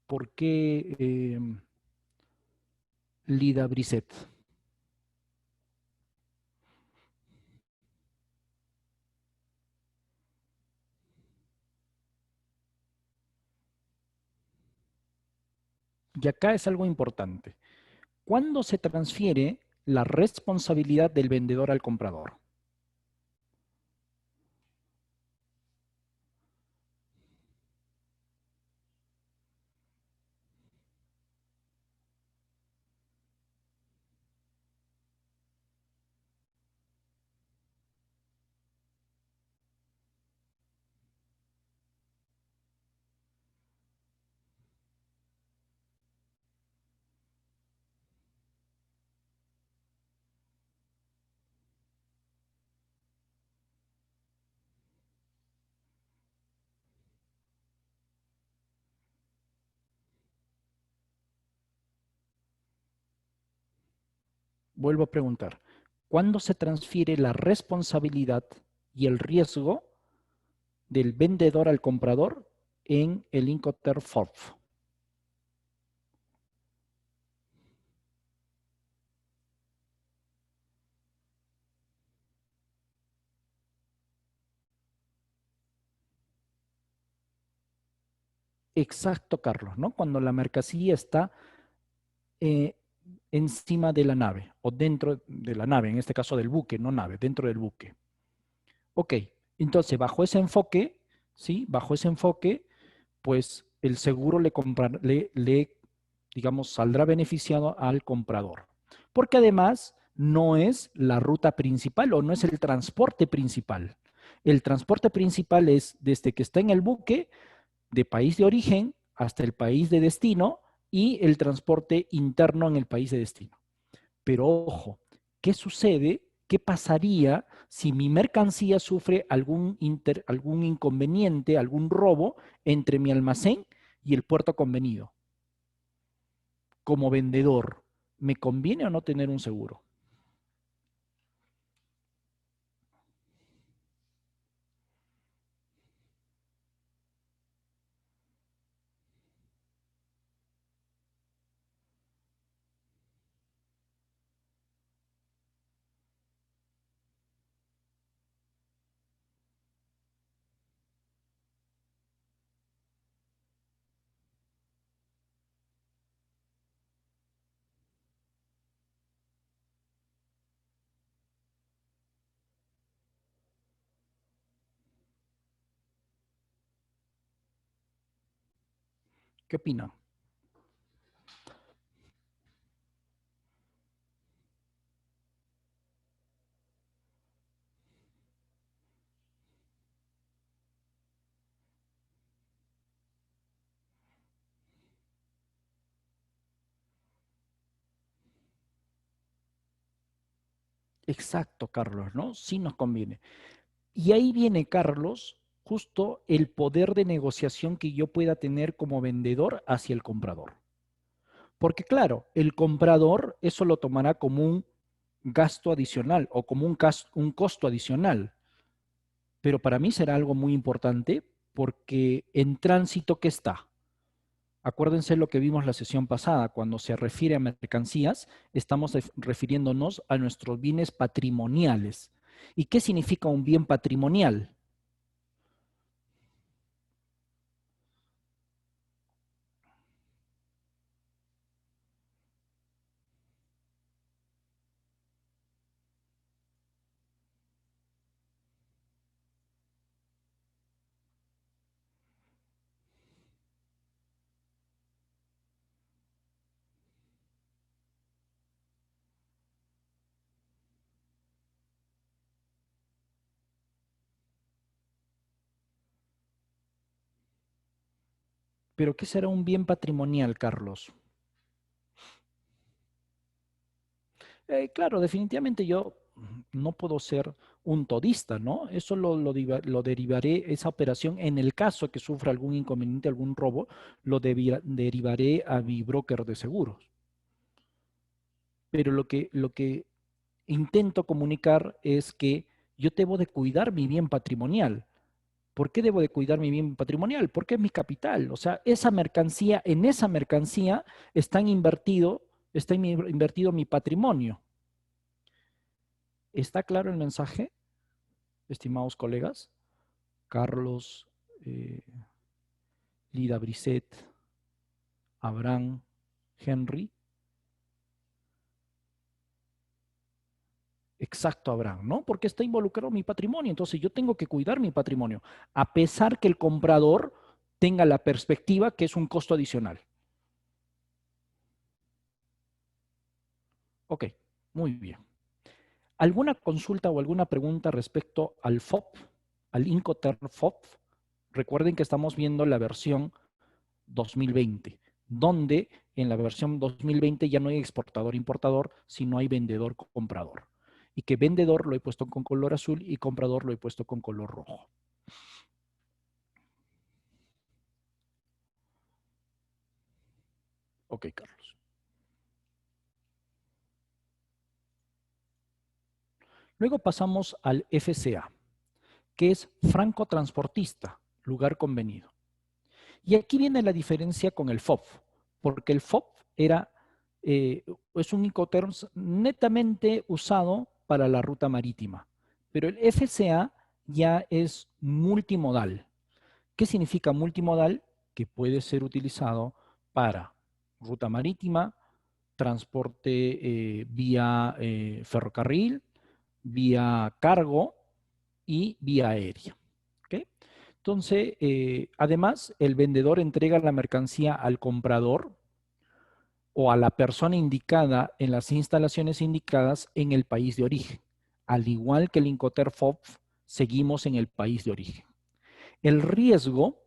Speaker 1: ¿Por qué Lida Brisset? Y acá es algo importante. ¿Cuándo se transfiere la responsabilidad del vendedor al comprador? Vuelvo a preguntar. ¿Cuándo se transfiere la responsabilidad y el riesgo del vendedor al comprador en el Incoterm FORF? Exacto, Carlos, ¿no? Cuando la mercancía está eh, encima de la nave o dentro de la nave, en este caso del buque, no nave, dentro del buque. Ok, entonces bajo ese enfoque, ¿sí? Bajo ese enfoque, pues el seguro digamos, saldrá beneficiado al comprador. Porque además no es la ruta principal o no es el transporte principal. El transporte principal es desde que está en el buque, de país de origen hasta el país de destino y el transporte interno en el país de destino. Pero ojo, ¿qué sucede? ¿Qué pasaría si mi mercancía sufre algún inconveniente, algún robo entre mi almacén y el puerto convenido? Como vendedor, ¿me conviene o no tener un seguro? ¿Qué opinan? Exacto, Carlos, ¿no? Sí nos conviene. Y ahí viene, Carlos, justo el poder de negociación que yo pueda tener como vendedor hacia el comprador. Porque claro, el comprador eso lo tomará como un gasto adicional o como un costo adicional. Pero para mí será algo muy importante porque en tránsito que está. Acuérdense lo que vimos la sesión pasada, cuando se refiere a mercancías, estamos refiriéndonos a nuestros bienes patrimoniales. ¿Y qué significa un bien patrimonial? Pero ¿qué será un bien patrimonial, Carlos? Claro, definitivamente yo no puedo ser un todista, ¿no? Eso lo derivaré, esa operación, en el caso que sufra algún inconveniente, algún robo, derivaré a mi broker de seguros. Pero lo que intento comunicar es que yo debo de cuidar mi bien patrimonial. ¿Por qué debo de cuidar mi bien patrimonial? Porque es mi capital. O sea, esa mercancía, en esa mercancía está invertido mi patrimonio. ¿Está claro el mensaje, estimados colegas? Carlos, eh, Lida Brisset, Abraham. Henry. Exacto, Abraham, ¿no? Porque está involucrado mi patrimonio. Entonces yo tengo que cuidar mi patrimonio, a pesar que el comprador tenga la perspectiva que es un costo adicional. Ok, muy bien. ¿Alguna consulta o alguna pregunta respecto al FOB, al Incoterm FOB? Recuerden que estamos viendo la versión 2020, donde en la versión 2020 ya no hay exportador-importador, sino hay vendedor-comprador. Y que vendedor lo he puesto con color azul y comprador lo he puesto con color rojo. Ok, Carlos. Luego pasamos al FCA, que es franco transportista, lugar convenido. Y aquí viene la diferencia con el FOB, porque el FOB es un Incoterms netamente usado para la ruta marítima, pero el FCA ya es multimodal. ¿Qué significa multimodal? Que puede ser utilizado para ruta marítima, transporte vía ferrocarril, vía cargo y vía aérea. ¿Okay? Entonces, además, el vendedor entrega la mercancía al comprador o a la persona indicada en las instalaciones indicadas en el país de origen. Al igual que el Incoterm FOB, seguimos en el país de origen. El riesgo,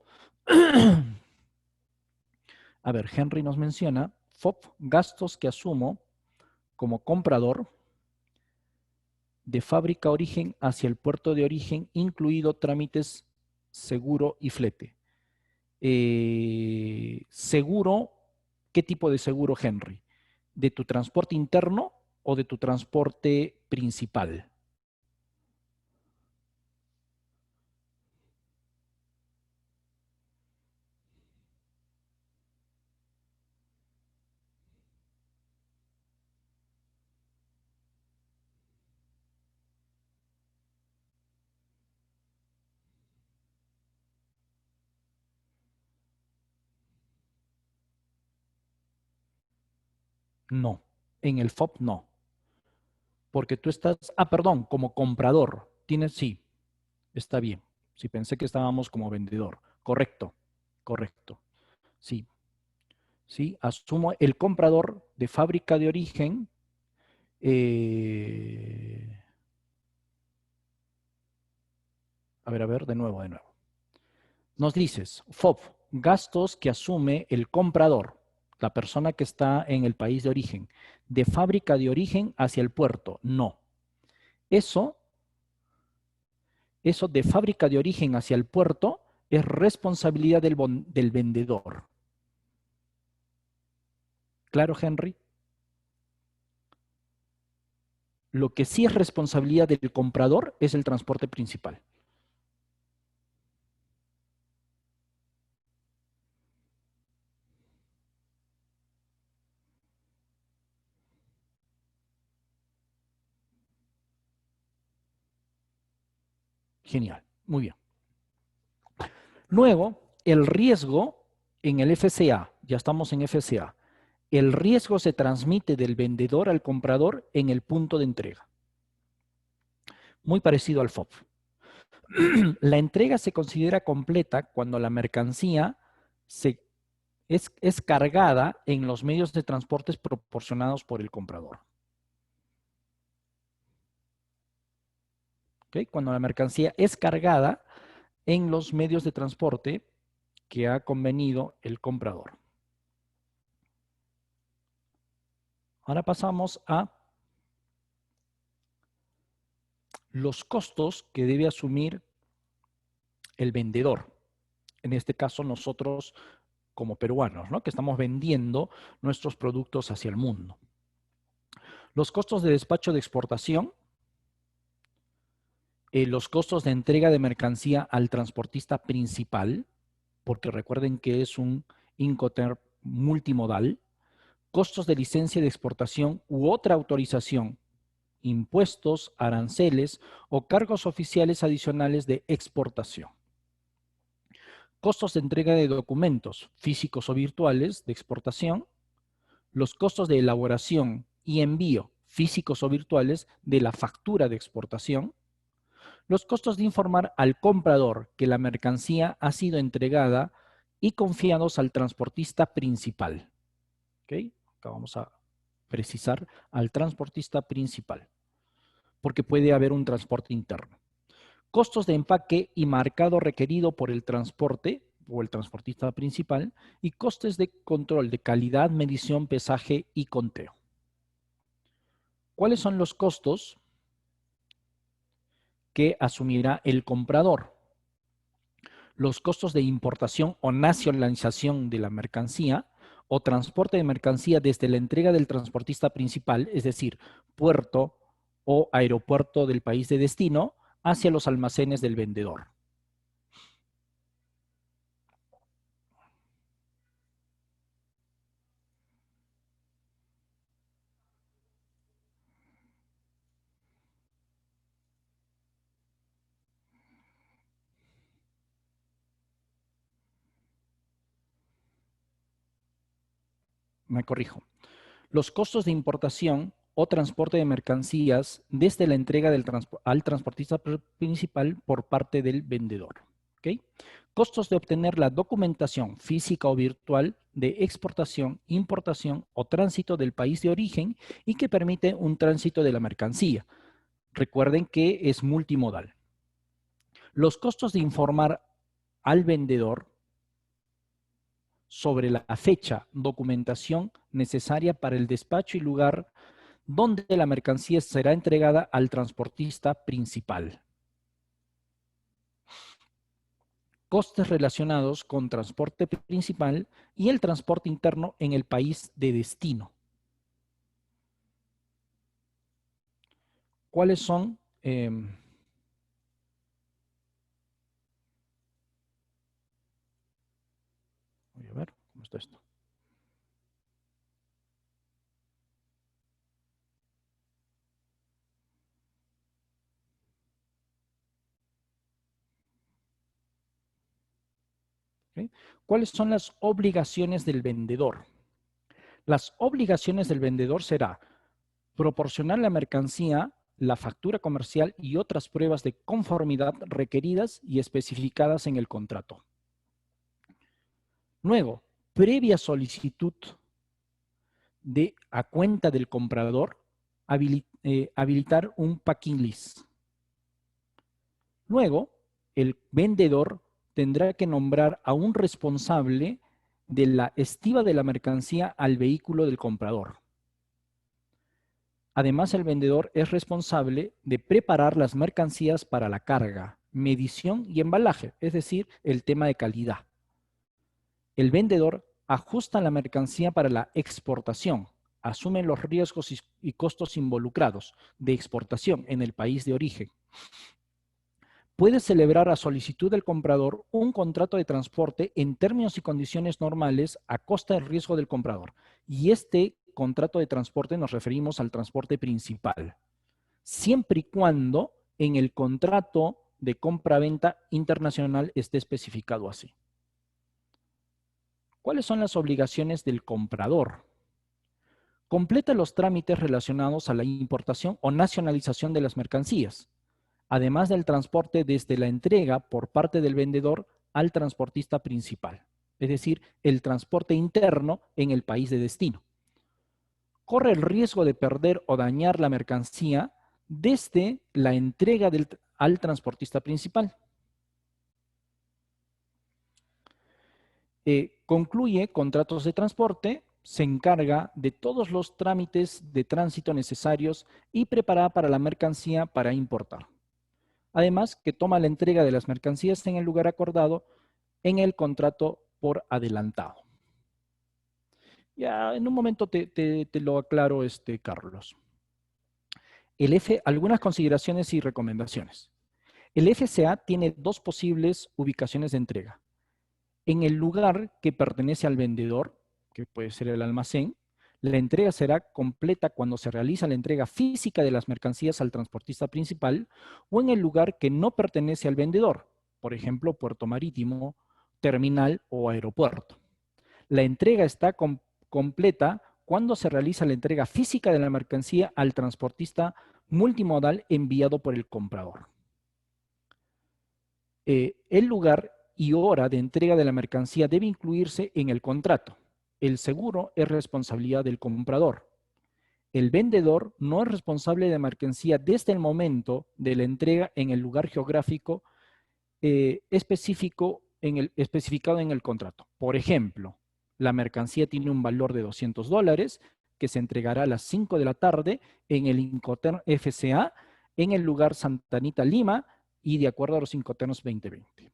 Speaker 1: a ver, Henry nos menciona, FOB, gastos que asumo como comprador de fábrica origen hacia el puerto de origen, incluido trámites, seguro y flete. Seguro, ¿qué tipo de seguro, Henry? ¿De tu transporte interno o de tu transporte principal? No, en el FOB no, porque tú estás, perdón, como comprador, tienes, sí, está bien. Sí, pensé que estábamos como vendedor. Correcto, correcto. Sí, sí, asumo el comprador de fábrica de origen. eh, a ver, de nuevo, de nuevo. Nos dices, FOB, gastos que asume el comprador, la persona que está en el país de origen, de fábrica de origen hacia el puerto. No. Eso, eso de fábrica de origen hacia el puerto es responsabilidad del vendedor. ¿Claro, Henry? Lo que sí es responsabilidad del comprador es el transporte principal. Genial, muy bien. Luego, el riesgo en el FCA, ya estamos en FCA, el riesgo se transmite del vendedor al comprador en el punto de entrega. Muy parecido al FOB. La entrega se considera completa cuando la mercancía es cargada en los medios de transporte proporcionados por el comprador. ¿Okay? Cuando la mercancía es cargada en los medios de transporte que ha convenido el comprador. Ahora pasamos a los costos que debe asumir el vendedor. En este caso, nosotros como peruanos, ¿no? Que estamos vendiendo nuestros productos hacia el mundo. Los costos de despacho de exportación, los costos de entrega de mercancía al transportista principal, porque recuerden que es un Incoterm multimodal, costos de licencia de exportación u otra autorización, impuestos, aranceles o cargos oficiales adicionales de exportación. Costos de entrega de documentos físicos o virtuales de exportación, los costos de elaboración y envío, físicos o virtuales, de la factura de exportación, los costos de informar al comprador que la mercancía ha sido entregada y confiados al transportista principal. ¿Ok? Acá vamos a precisar al transportista principal, porque puede haber un transporte interno. Costos de empaque y marcado requerido por el transporte o el transportista principal y costes de control de calidad, medición, pesaje y conteo. ¿Cuáles son los costos que asumirá el comprador? Los costos de importación o nacionalización de la mercancía o transporte de mercancía desde la entrega del transportista principal, es decir, puerto o aeropuerto del país de destino, hacia los almacenes del vendedor. Me corrijo. Los costos de importación o transporte de mercancías desde la entrega al transportista principal por parte del vendedor. ¿Okay? Costos de obtener la documentación física o virtual de exportación, importación o tránsito del país de origen y que permite un tránsito de la mercancía. Recuerden que es multimodal. Los costos de informar al vendedor sobre la fecha, documentación necesaria para el despacho y lugar donde la mercancía será entregada al transportista principal. Costes relacionados con transporte principal y el transporte interno en el país de destino. ¿Cuáles son? Voy a ver cómo está esto. ¿Okay? ¿Cuáles son las obligaciones del vendedor? Las obligaciones del vendedor será proporcionar la mercancía, la factura comercial y otras pruebas de conformidad requeridas y especificadas en el contrato. Luego, previa solicitud a cuenta del comprador, habilitar un packing list. Luego, el vendedor tendrá que nombrar a un responsable de la estiva de la mercancía al vehículo del comprador. Además, el vendedor es responsable de preparar las mercancías para la carga, medición y embalaje, es decir, el tema de calidad. El vendedor ajusta la mercancía para la exportación, asume los riesgos y costos involucrados de exportación en el país de origen. Puede celebrar a solicitud del comprador un contrato de transporte en términos y condiciones normales a costa del riesgo del comprador. Y este contrato de transporte nos referimos al transporte principal, siempre y cuando en el contrato de compra-venta internacional esté especificado así. ¿Cuáles son las obligaciones del comprador? Completa los trámites relacionados a la importación o nacionalización de las mercancías, además del transporte desde la entrega por parte del vendedor al transportista principal, es decir, el transporte interno en el país de destino. Corre el riesgo de perder o dañar la mercancía desde la entrega al transportista principal. Concluye contratos de transporte, se encarga de todos los trámites de tránsito necesarios y prepara para la mercancía para importar. Además, que toma la entrega de las mercancías en el lugar acordado en el contrato por adelantado. Ya en un momento te lo aclaro, Carlos. Algunas consideraciones y recomendaciones. El FCA tiene dos posibles ubicaciones de entrega. En el lugar que pertenece al vendedor, que puede ser el almacén, la entrega será completa cuando se realiza la entrega física de las mercancías al transportista principal o en el lugar que no pertenece al vendedor, por ejemplo, puerto marítimo, terminal o aeropuerto. La entrega está completa cuando se realiza la entrega física de la mercancía al transportista multimodal enviado por el comprador. El lugar y hora de entrega de la mercancía debe incluirse en el contrato. El seguro es responsabilidad del comprador. El vendedor no es responsable de mercancía desde el momento de la entrega en el lugar geográfico especificado en el contrato. Por ejemplo, la mercancía tiene un valor de $200 que se entregará a las 5 de la tarde en el Incoterm FCA en el lugar Santa Anita, Lima, y de acuerdo a los Incoterms 2020.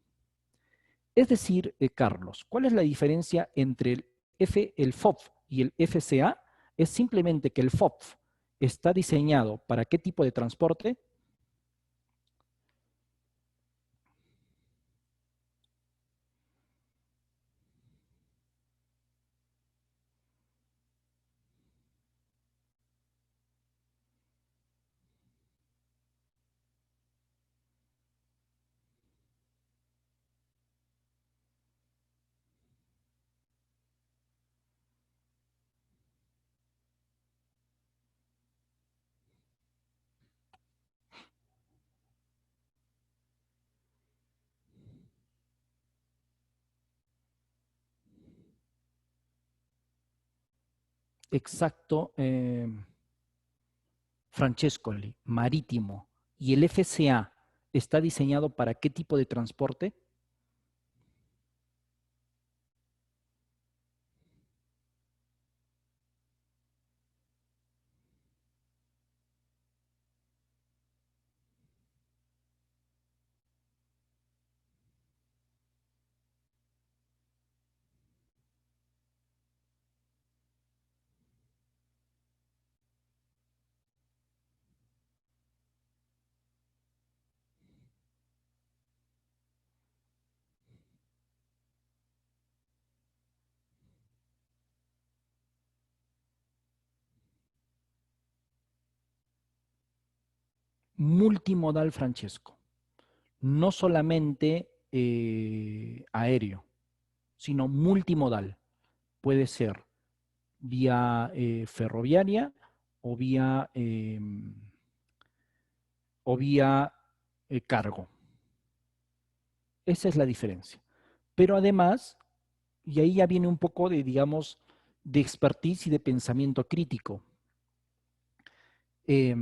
Speaker 1: Es decir, Carlos, ¿cuál es la diferencia entre el FOF y el FCA? Es simplemente que el FOF está diseñado para qué tipo de transporte. Exacto, Francescoli, marítimo. ¿Y el FCA está diseñado para qué tipo de transporte? Multimodal, Francesco. No solamente aéreo, sino multimodal. Puede ser vía ferroviaria o vía cargo. Esa es la diferencia. Pero además, y ahí ya viene un poco de, digamos, de expertise y de pensamiento crítico. Eh,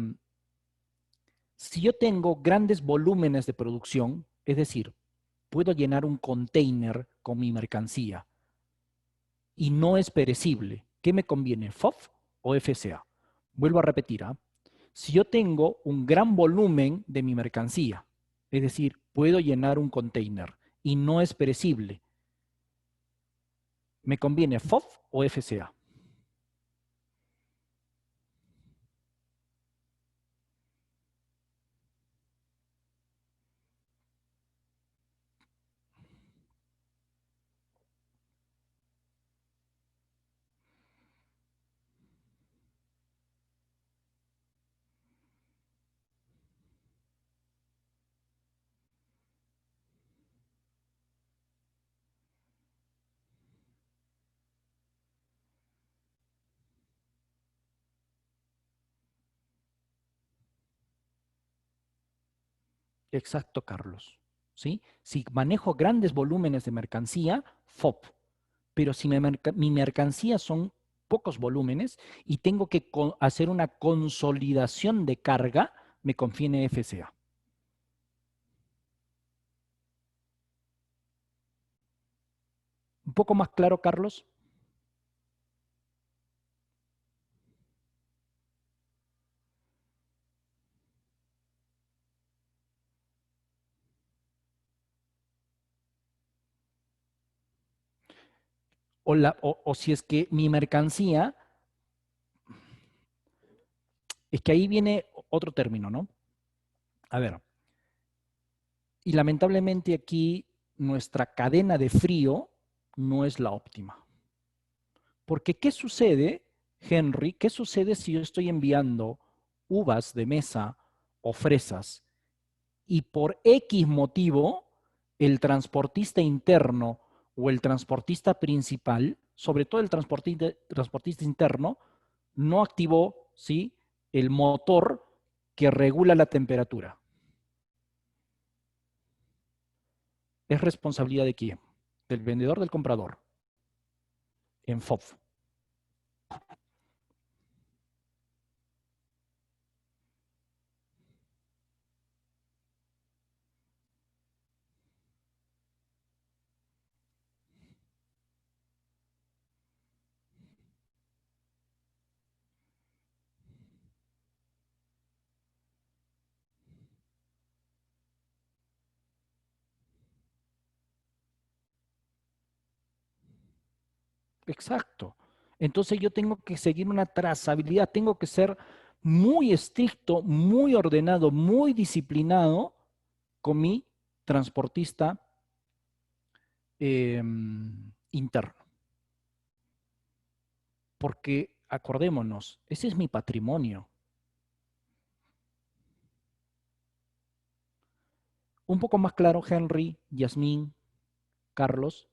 Speaker 1: si yo tengo grandes volúmenes de producción, es decir, puedo llenar un container con mi mercancía y no es perecible, ¿qué me conviene, FOF o FCA? Vuelvo a repetir, ¿ah? Si yo tengo un gran volumen de mi mercancía, es decir, puedo llenar un container y no es perecible, ¿me conviene FOF o FCA? Exacto, Carlos. ¿Sí? Si manejo grandes volúmenes de mercancía, FOP. Pero si mi mercancía son pocos volúmenes y tengo que hacer una consolidación de carga, me conviene FCA. ¿Un poco más claro, Carlos? O si es que mi mercancía, es que ahí viene otro término, ¿no? A ver, y lamentablemente aquí nuestra cadena de frío no es la óptima. Porque ¿qué sucede, Henry? ¿Qué sucede si yo estoy enviando uvas de mesa o fresas y por X motivo el transportista interno o el transportista principal, sobre todo el transportista interno, no activó, ¿sí?, el motor que regula la temperatura. ¿Es responsabilidad de quién? ¿Del vendedor o del comprador? En FOB. Exacto. Entonces yo tengo que seguir una trazabilidad, tengo que ser muy estricto, muy ordenado, muy disciplinado con mi transportista interno. Porque acordémonos, ese es mi patrimonio. Un poco más claro, Henry, Yasmín, Carlos.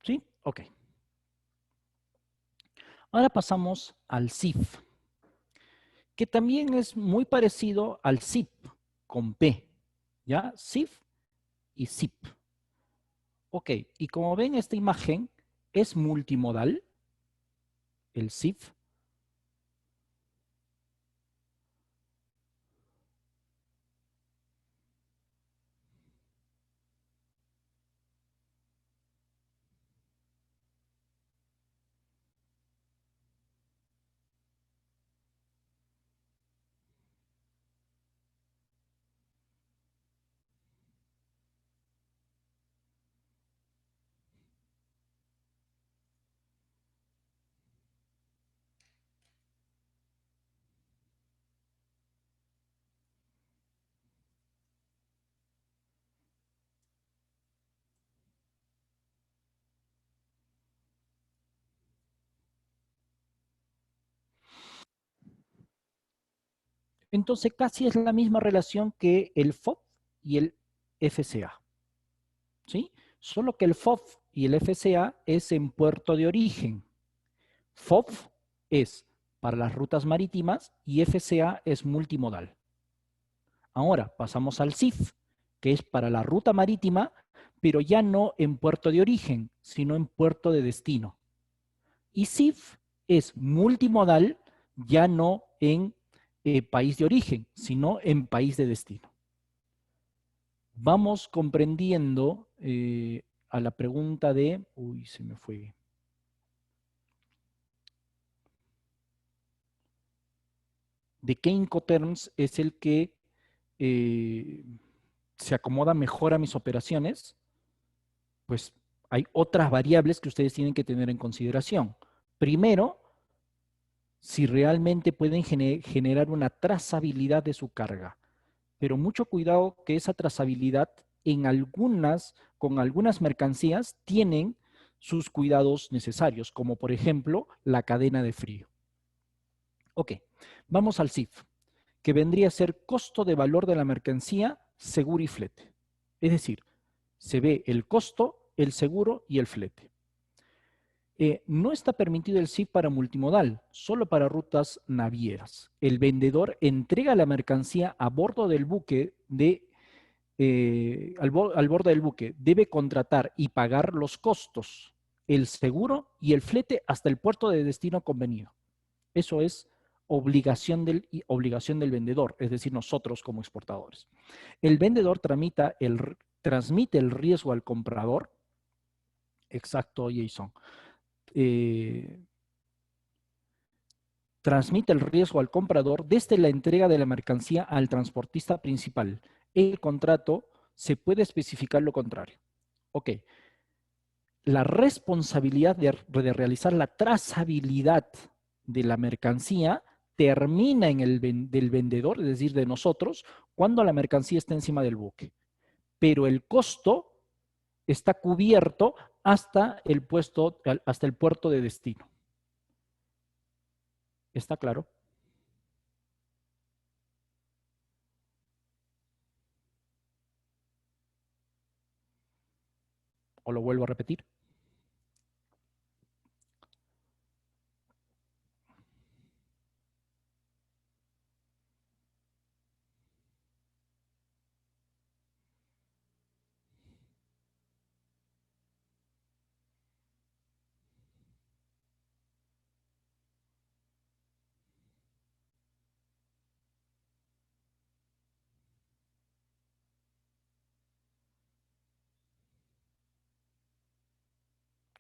Speaker 1: ¿Sí? Ok. Ahora pasamos al CIF, que también es muy parecido al SIP, con P. ¿Ya? CIF y SIP. Ok, y como ven esta imagen, es multimodal, el SIF. Entonces casi es la misma relación que el FOB y el FCA, ¿sí? Solo que el FOB y el FCA es en puerto de origen. FOB es para las rutas marítimas y FCA es multimodal. Ahora pasamos al SIF, que es para la ruta marítima, pero ya no en puerto de origen, sino en puerto de destino. Y SIF es multimodal, ya no en país de origen, sino en país de destino. Vamos comprendiendo a la pregunta de... Uy, se me fue. ¿De qué Incoterms es el que eh, se acomoda mejor a mis operaciones? Pues hay otras variables que ustedes tienen que tener en consideración. Primero, si realmente pueden generar una trazabilidad de su carga. Pero mucho cuidado que esa trazabilidad con algunas mercancías tienen sus cuidados necesarios, como por ejemplo la cadena de frío. Ok, vamos al CIF, que vendría a ser costo de valor de la mercancía, seguro y flete. Es decir, se ve el costo, el seguro y el flete. No está permitido el CIF para multimodal, solo para rutas navieras. El vendedor entrega la mercancía a bordo del buque al borde del buque, debe contratar y pagar los costos. el seguro y el flete hasta el puerto de destino convenido. Eso es obligación del vendedor, es decir, nosotros como exportadores. El vendedor transmite el riesgo al comprador. Exacto, Jason. Eh, transmite el riesgo al comprador desde la entrega de la mercancía al transportista principal. El contrato se puede especificar lo contrario. Ok, la responsabilidad de realizar la trazabilidad de la mercancía termina en del vendedor, es decir, de nosotros, cuando la mercancía está encima del buque. Pero el costo está cubierto hasta el puerto de destino. ¿Está claro? ¿O lo vuelvo a repetir?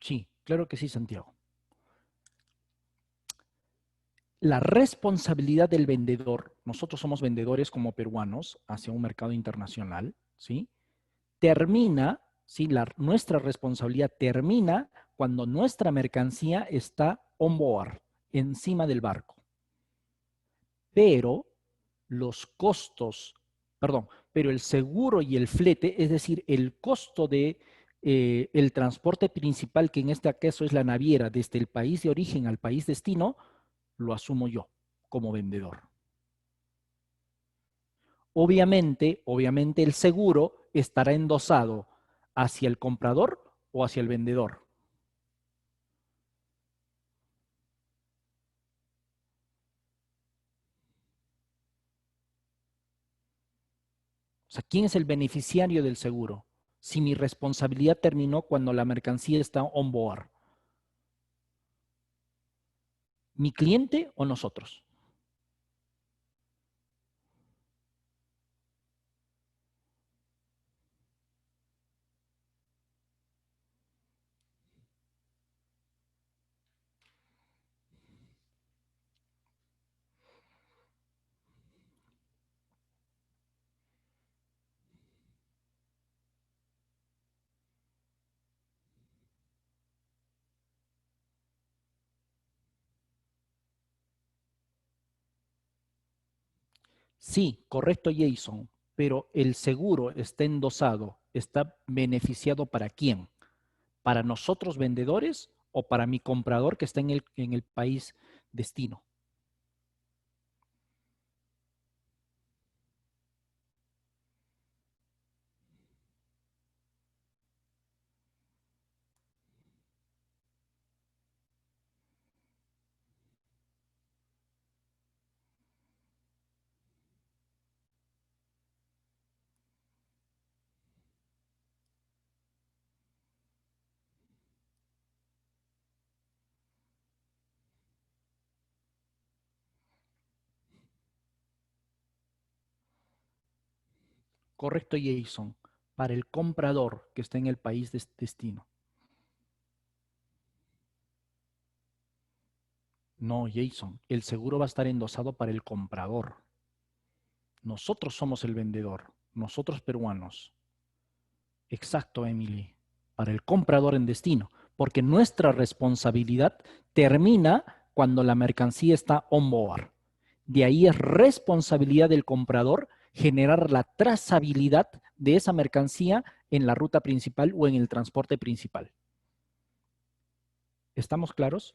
Speaker 1: Sí, claro que sí, Santiago. La responsabilidad del vendedor, nosotros somos vendedores como peruanos hacia un mercado internacional, ¿sí? Termina, ¿sí? Nuestra responsabilidad termina cuando nuestra mercancía está on board, encima del barco. Pero los costos, perdón, pero el seguro y el flete, es decir, el costo de el transporte principal, que en este caso es la naviera, desde el país de origen al país destino, lo asumo yo como vendedor. Obviamente el seguro estará endosado hacia el comprador o hacia el vendedor. O sea, ¿quién es el beneficiario del seguro? Si mi responsabilidad terminó cuando la mercancía está on board. ¿Mi cliente o nosotros? Sí, correcto, Jason, pero el seguro está endosado, está beneficiado para quién? ¿Para nosotros vendedores o para mi comprador que está en el país destino? Correcto, Jason, para el comprador que está en el país de destino. No, Jason, el seguro va a estar endosado para el comprador. Nosotros somos el vendedor, nosotros peruanos. Exacto, Emily, para el comprador en destino, porque nuestra responsabilidad termina cuando la mercancía está on board. De ahí es responsabilidad del comprador generar la trazabilidad de esa mercancía en la ruta principal o en el transporte principal. ¿Estamos claros?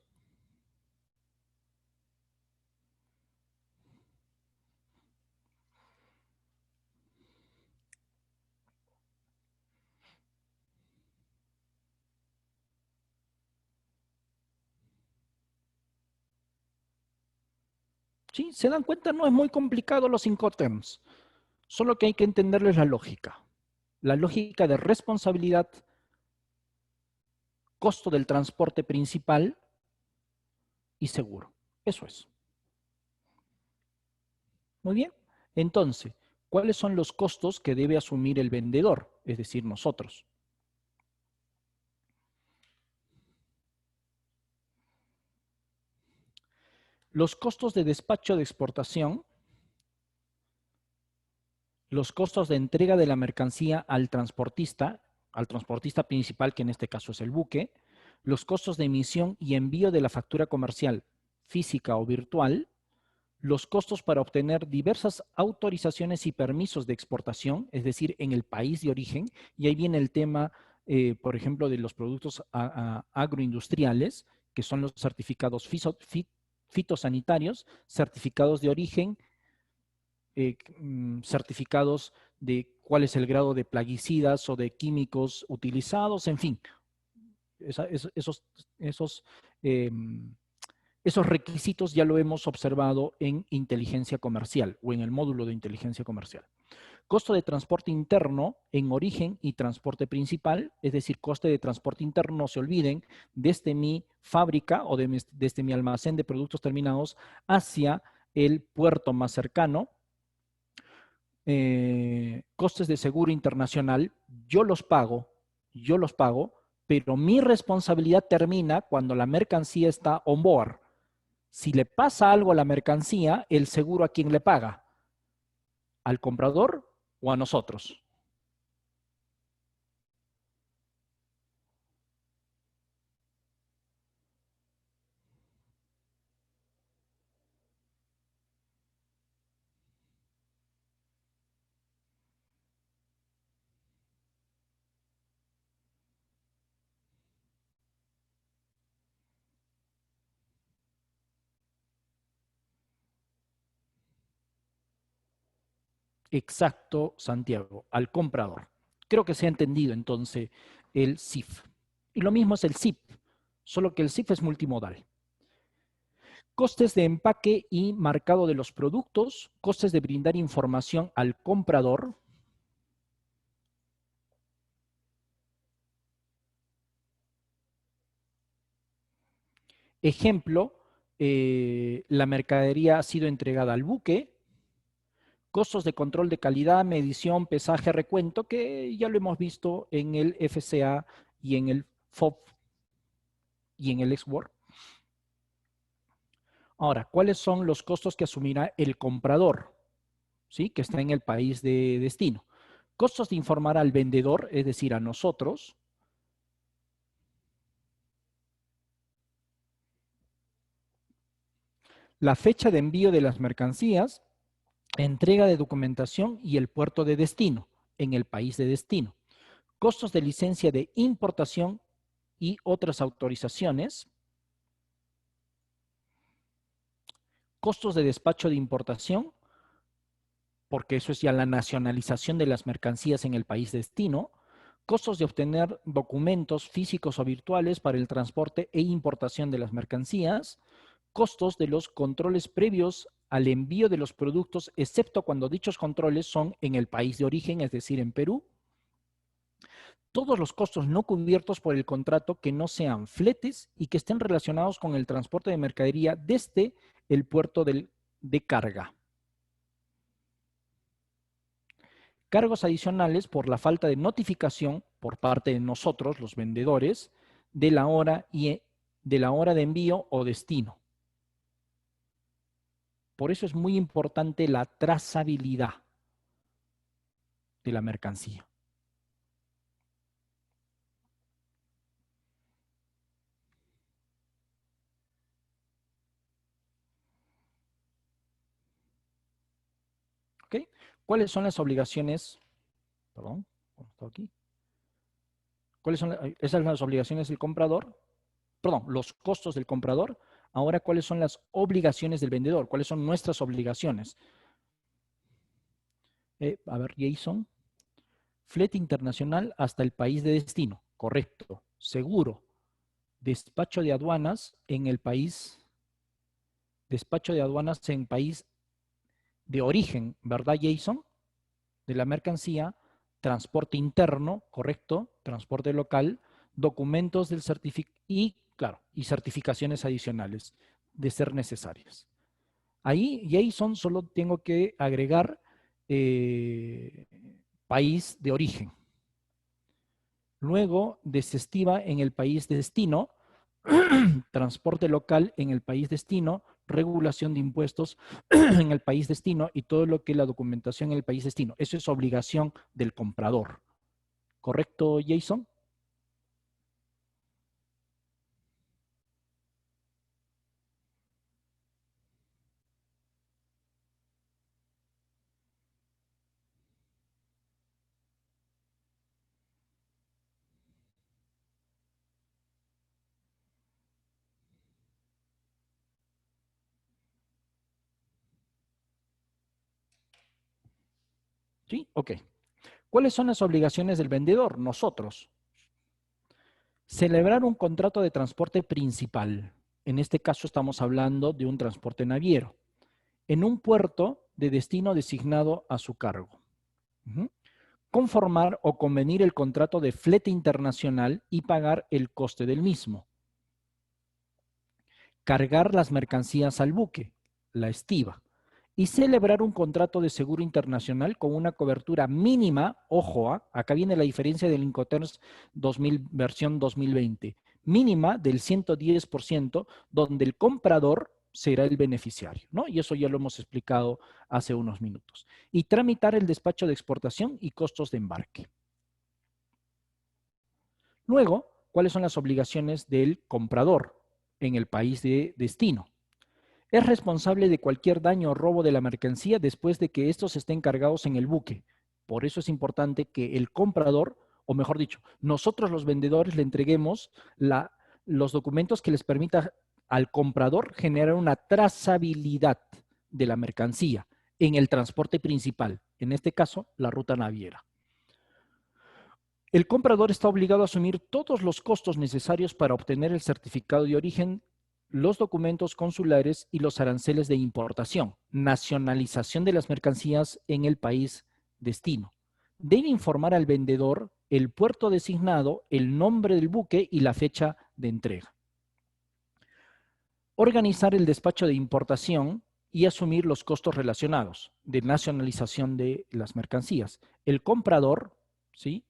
Speaker 1: Sí, se dan cuenta, no es muy complicado los Incoterms, solo que hay que entenderles la lógica. La lógica de responsabilidad costo del transporte principal y seguro. Eso es. Muy bien. Entonces, ¿cuáles son los costos que debe asumir el vendedor? Es decir, nosotros. Los costos de despacho de exportación, los costos de entrega de la mercancía al transportista principal, que en este caso es el buque, los costos de emisión y envío de la factura comercial física o virtual, los costos para obtener diversas autorizaciones y permisos de exportación, es decir, en el país de origen, y ahí viene el tema, por ejemplo, de los productos agroindustriales, que son los certificados fitosanitarios, certificados de origen, certificados de cuál es el grado de plaguicidas o de químicos utilizados, en fin, esos, esos eh, esos requisitos ya lo hemos observado en inteligencia comercial o en el módulo de inteligencia comercial. Costo de transporte interno en origen y transporte principal, es decir, coste de transporte interno, no se olviden, desde mi fábrica o desde mi almacén de productos terminados hacia el puerto más cercano. Costes de seguro internacional, yo los pago, pero mi responsabilidad termina cuando la mercancía está on board. Si le pasa algo a la mercancía, el seguro ¿a quién le paga? ¿Al comprador o a nosotros? Exacto, Santiago, al comprador. Creo que se ha entendido entonces el CIF. Y lo mismo es el SIP, solo que el SIF es multimodal. Costes de empaque y marcado de los productos, costes de brindar información al comprador. Ejemplo, la mercadería ha sido entregada al buque, costos de control de calidad, medición, pesaje, recuento, que ya lo hemos visto en el FCA y en el FOB y en el XWORD. Ahora, ¿cuáles son los costos que asumirá el comprador? ¿Sí? Que está en el país de destino. Costos de informar al vendedor, es decir, a nosotros. La fecha de envío de las mercancías, entrega de documentación y el puerto de destino, en el país de destino. Costos de licencia de importación y otras autorizaciones. Costos de despacho de importación, porque eso es ya la nacionalización de las mercancías en el país de destino. Costos de obtener documentos físicos o virtuales para el transporte e importación de las mercancías. Costos de los controles previos al envío de los productos, excepto cuando dichos controles son en el país de origen, es decir, en Perú. Todos los costos no cubiertos por el contrato que no sean fletes y que estén relacionados con el transporte de mercadería desde el puerto de carga. Cargos adicionales por la falta de notificación por parte de nosotros, los vendedores, de la hora de envío o destino. Por eso es muy importante la trazabilidad de la mercancía. ¿Ok? ¿Cuáles son las obligaciones? Perdón, ¿cómo está aquí? ¿Cuáles son esas son las obligaciones del comprador? Perdón, los costos del comprador. Ahora, ¿cuáles son las obligaciones del vendedor? ¿Cuáles son nuestras obligaciones? A ver, Jason. Flete internacional hasta el país de destino. Correcto. Seguro. Despacho de aduanas en el país. Despacho de aduanas en país de origen, ¿verdad, Jason? De la mercancía. Transporte interno, correcto. Transporte local. documentos del certificado y, claro, y certificaciones adicionales de ser necesarias. Ahí solo tengo que agregar eh, país de origen. Luego, desestiva en el país de destino, transporte local en el país destino, regulación de impuestos en el país destino y todo lo que es la documentación en el país destino. Eso es obligación del comprador. ¿Correcto, Jason? Sí, ok. ¿Cuáles son las obligaciones del vendedor? Nosotros. Celebrar un contrato de transporte principal. En este caso estamos hablando de un transporte naviero. En un puerto de destino designado a su cargo. Ujú. Conformar o convenir el contrato de flete internacional y pagar el coste del mismo. Cargar las mercancías al buque, la estiva, y celebrar un contrato de seguro internacional con una cobertura mínima, ojo, acá viene la diferencia del Incoterms 2000, versión 2020, mínima del 110%, donde el comprador será el beneficiario, ¿no? Y eso ya lo hemos explicado hace unos minutos. Y tramitar el despacho de exportación y costos de embarque. Luego, ¿cuáles son las obligaciones del comprador en el país de destino? Es responsable de cualquier daño o robo de la mercancía después de que estos estén cargados en el buque. Por eso es importante que el comprador, o mejor dicho, nosotros los vendedores le entreguemos los documentos que les permita al comprador generar una trazabilidad de la mercancía en el transporte principal, en este caso, la ruta naviera. El comprador está obligado a asumir todos los costos necesarios para obtener el certificado de origen, los documentos consulares y los aranceles de importación, nacionalización de las mercancías en el país destino. Debe informar al vendedor el puerto designado, el nombre del buque y la fecha de entrega. Organizar el despacho de importación y asumir los costos relacionados de nacionalización de las mercancías. El comprador, ¿sí?,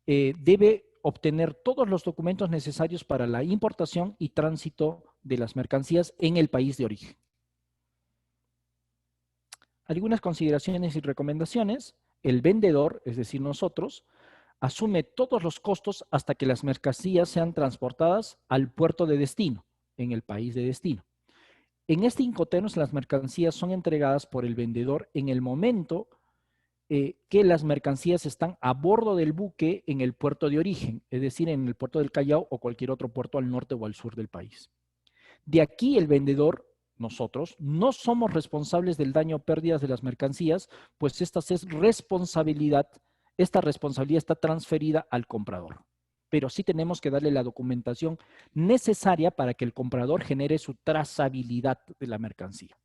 Speaker 1: debe obtener todos los documentos necesarios para la importación y tránsito de las mercancías en el país de origen. Algunas consideraciones y recomendaciones. El vendedor, es decir, nosotros, asume todos los costos hasta que las mercancías sean transportadas al puerto de destino, en el país de destino. En este Incoterms, las mercancías son entregadas por el vendedor en el momento que las mercancías están a bordo del buque en el puerto de origen, es decir, en el puerto del Callao o cualquier otro puerto al norte o al sur del país. De aquí el vendedor, nosotros, no somos responsables del daño o pérdidas de las mercancías, pues esta responsabilidad está transferida al comprador. Pero sí tenemos que darle la documentación necesaria para que el comprador genere su trazabilidad de la mercancía.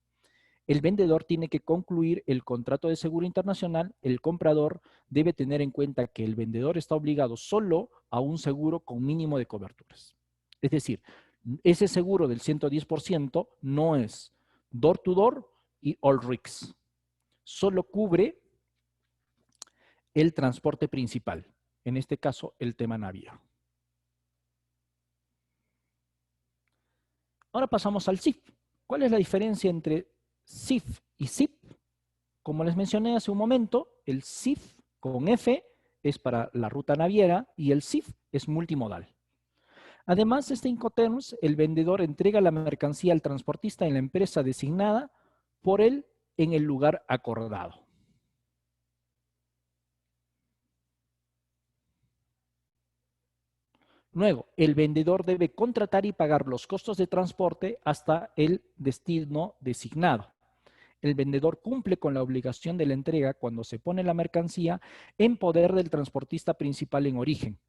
Speaker 1: El vendedor tiene que concluir el contrato de seguro internacional. El comprador debe tener en cuenta que el vendedor está obligado solo a un seguro con mínimo de coberturas. Es decir, ese seguro del 110% no es door to door y all risks. Solo cubre el transporte principal, en este caso el tema naviero. Ahora pasamos al SIF. ¿Cuál es la diferencia entre SIF y SIP? Como les mencioné hace un momento, el SIF con F es para la ruta naviera y el SIF es multimodal. Además de este Incoterms, el vendedor entrega la mercancía al transportista en la empresa designada por él en el lugar acordado. Luego, el vendedor debe contratar y pagar los costos de transporte hasta el destino designado. El vendedor cumple con la obligación de la entrega cuando se pone la mercancía en poder del transportista principal en origen,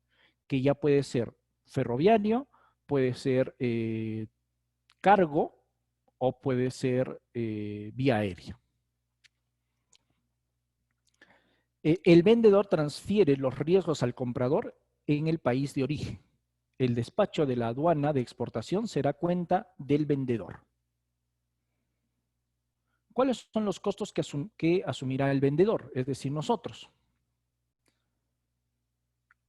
Speaker 1: que ya puede ser ferroviario, puede ser cargo o puede ser vía aérea. El vendedor transfiere los riesgos al comprador en el país de origen. el despacho de la aduana de exportación será cuenta del vendedor. ¿Cuáles son los costos que asumirá el vendedor? Es decir, nosotros.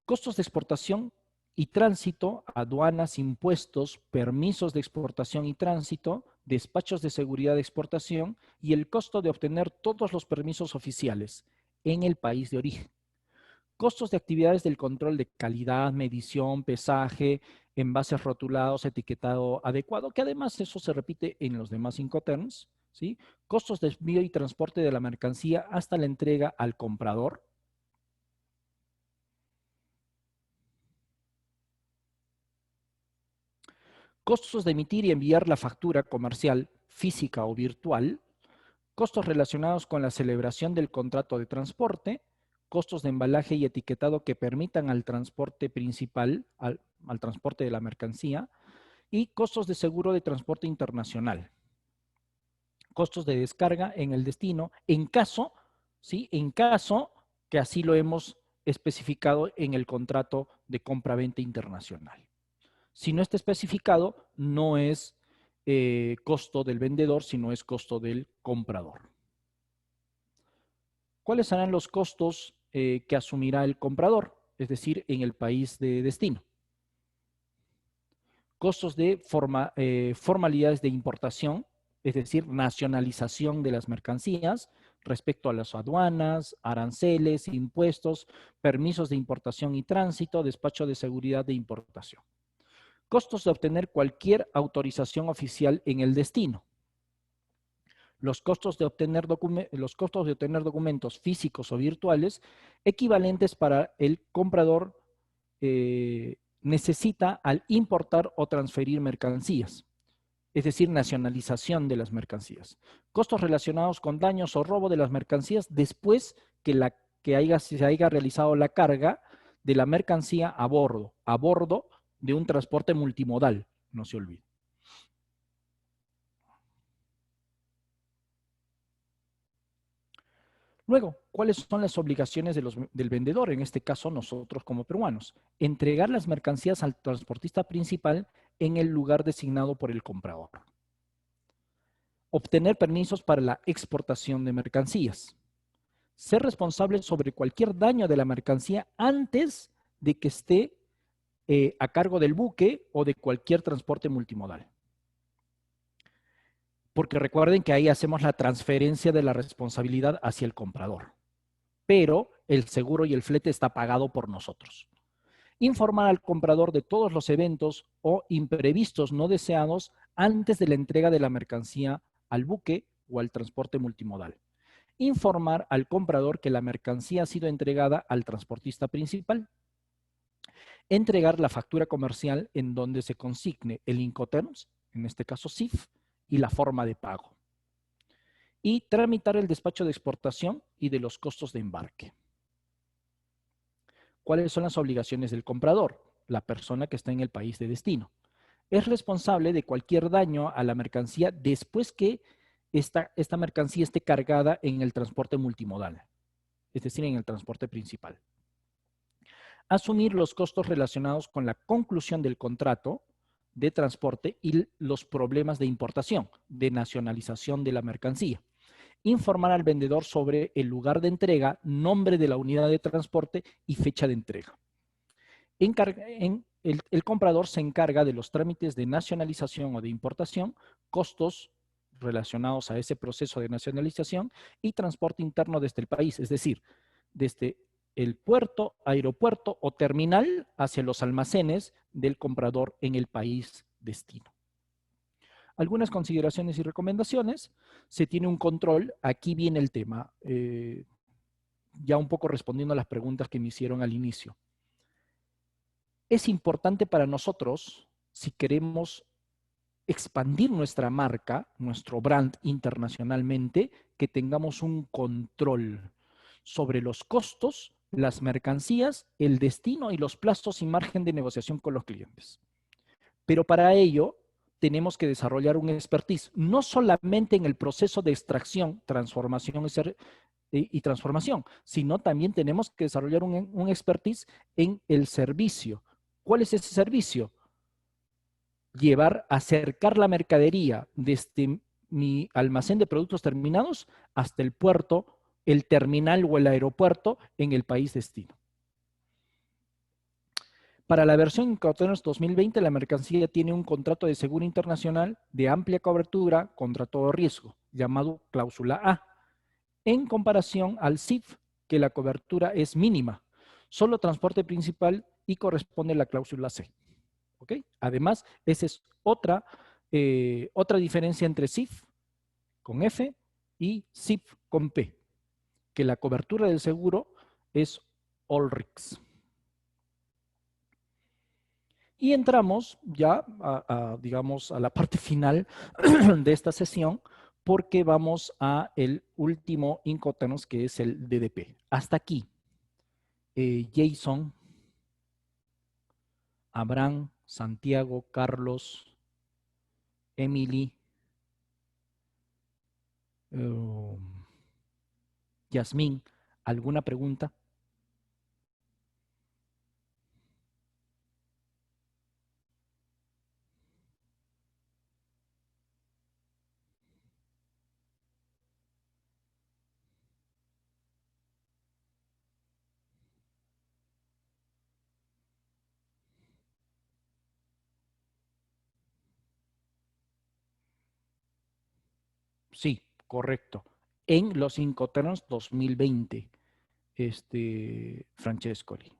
Speaker 1: Costos de exportación y tránsito, aduanas, impuestos, permisos de exportación y tránsito, despachos de seguridad de exportación y el costo de obtener todos los permisos oficiales en el país de origen. Costos de actividades del control de calidad, medición, pesaje, envases rotulados, etiquetado adecuado, que además eso se repite en los demás Incoterms, ¿sí? Costos de envío y transporte de la mercancía hasta la entrega al comprador. Costos de emitir y enviar la factura comercial física o virtual, costos relacionados con la celebración del contrato de transporte, costos de embalaje y etiquetado que permitan al transporte principal, al transporte de la mercancía, y costos de seguro de transporte internacional, costos de descarga en el destino, en caso, ¿sí? En caso que así lo hemos especificado en el contrato de compra-venta internacional. Si no está especificado, no es costo del vendedor, sino es costo del comprador. ¿Cuáles serán los costos que asumirá el comprador? Es decir, en el país de destino. Costos de formalidades de importación, es decir, nacionalización de las mercancías respecto a las aduanas, aranceles, impuestos, permisos de importación y tránsito, despacho de seguridad de importación. Costos de obtener cualquier autorización oficial en el destino. Los costos de obtener documentos físicos o virtuales equivalentes para el comprador necesita al importar o transferir mercancías, es decir, nacionalización de las mercancías. Costos relacionados con daños o robo de las mercancías después que se haya realizado la carga de la mercancía a bordo de un transporte multimodal, no se olvide. Luego, ¿cuáles son las obligaciones del vendedor? En este caso, nosotros como peruanos. Entregar las mercancías al transportista principal en el lugar designado por el comprador. Obtener permisos para la exportación de mercancías. Ser responsable sobre cualquier daño de la mercancía antes de que esté a cargo del buque o de cualquier transporte multimodal. Porque recuerden que ahí hacemos la transferencia de la responsabilidad hacia el comprador. Pero el seguro y el flete está pagado por nosotros. Informar al comprador de todos los eventos o imprevistos no deseados antes de la entrega de la mercancía al buque o al transporte multimodal. Informar al comprador que la mercancía ha sido entregada al transportista principal. Entregar la factura comercial en donde se consigne el Incoterms, en este caso CIF, y la forma de pago. Y tramitar el despacho de exportación y de los costos de embarque. ¿Cuáles son las obligaciones del comprador? La persona que está en el país de destino. Es responsable de cualquier daño a la mercancía después que esta mercancía esté cargada en el transporte multimodal, es decir, en el transporte principal. Asumir los costos relacionados con la conclusión del contrato de transporte y los problemas de importación, de nacionalización de la mercancía. Informar al vendedor sobre el lugar de entrega, nombre de la unidad de transporte y fecha de entrega. El comprador se encarga de los trámites de nacionalización o de importación, costos relacionados a ese proceso de nacionalización y transporte interno desde el país, es decir, desde el puerto, aeropuerto o terminal hacia los almacenes del comprador en el país destino. Algunas consideraciones y recomendaciones. Se tiene un control. Aquí viene el tema. Ya un poco respondiendo a las preguntas que me hicieron al inicio. Es importante para nosotros, si queremos expandir nuestra marca, nuestro brand internacionalmente, que tengamos un control sobre los costos, las mercancías, el destino y los plazos y margen de negociación con los clientes. Pero para ello tenemos que desarrollar un expertise, no solamente en el proceso de extracción, transformación y transformación, sino también tenemos que desarrollar un expertise en el servicio, ¿Cuál es ese servicio? Acercar la mercadería desde mi almacén de productos terminados hasta el puerto, el terminal o el aeropuerto en el país destino. Para la versión Incoterms 2020, la mercancía tiene un contrato de seguro internacional de amplia cobertura contra todo riesgo, llamado cláusula A, en comparación al CIF, que la cobertura es mínima, solo transporte principal y corresponde a la cláusula C. ¿Ok? Además, esa es otra diferencia entre CIF con F y CIF con P, que la cobertura del seguro es all risks. Y entramos ya, digamos, a la parte final de esta sesión, porque vamos a el último Incoterms, que es el DDP. Hasta aquí, Jason, Abraham, Santiago, Carlos, Emily, Yasmín, ¿alguna pregunta? Sí, correcto. En los Incoterms 2020, Francescoli.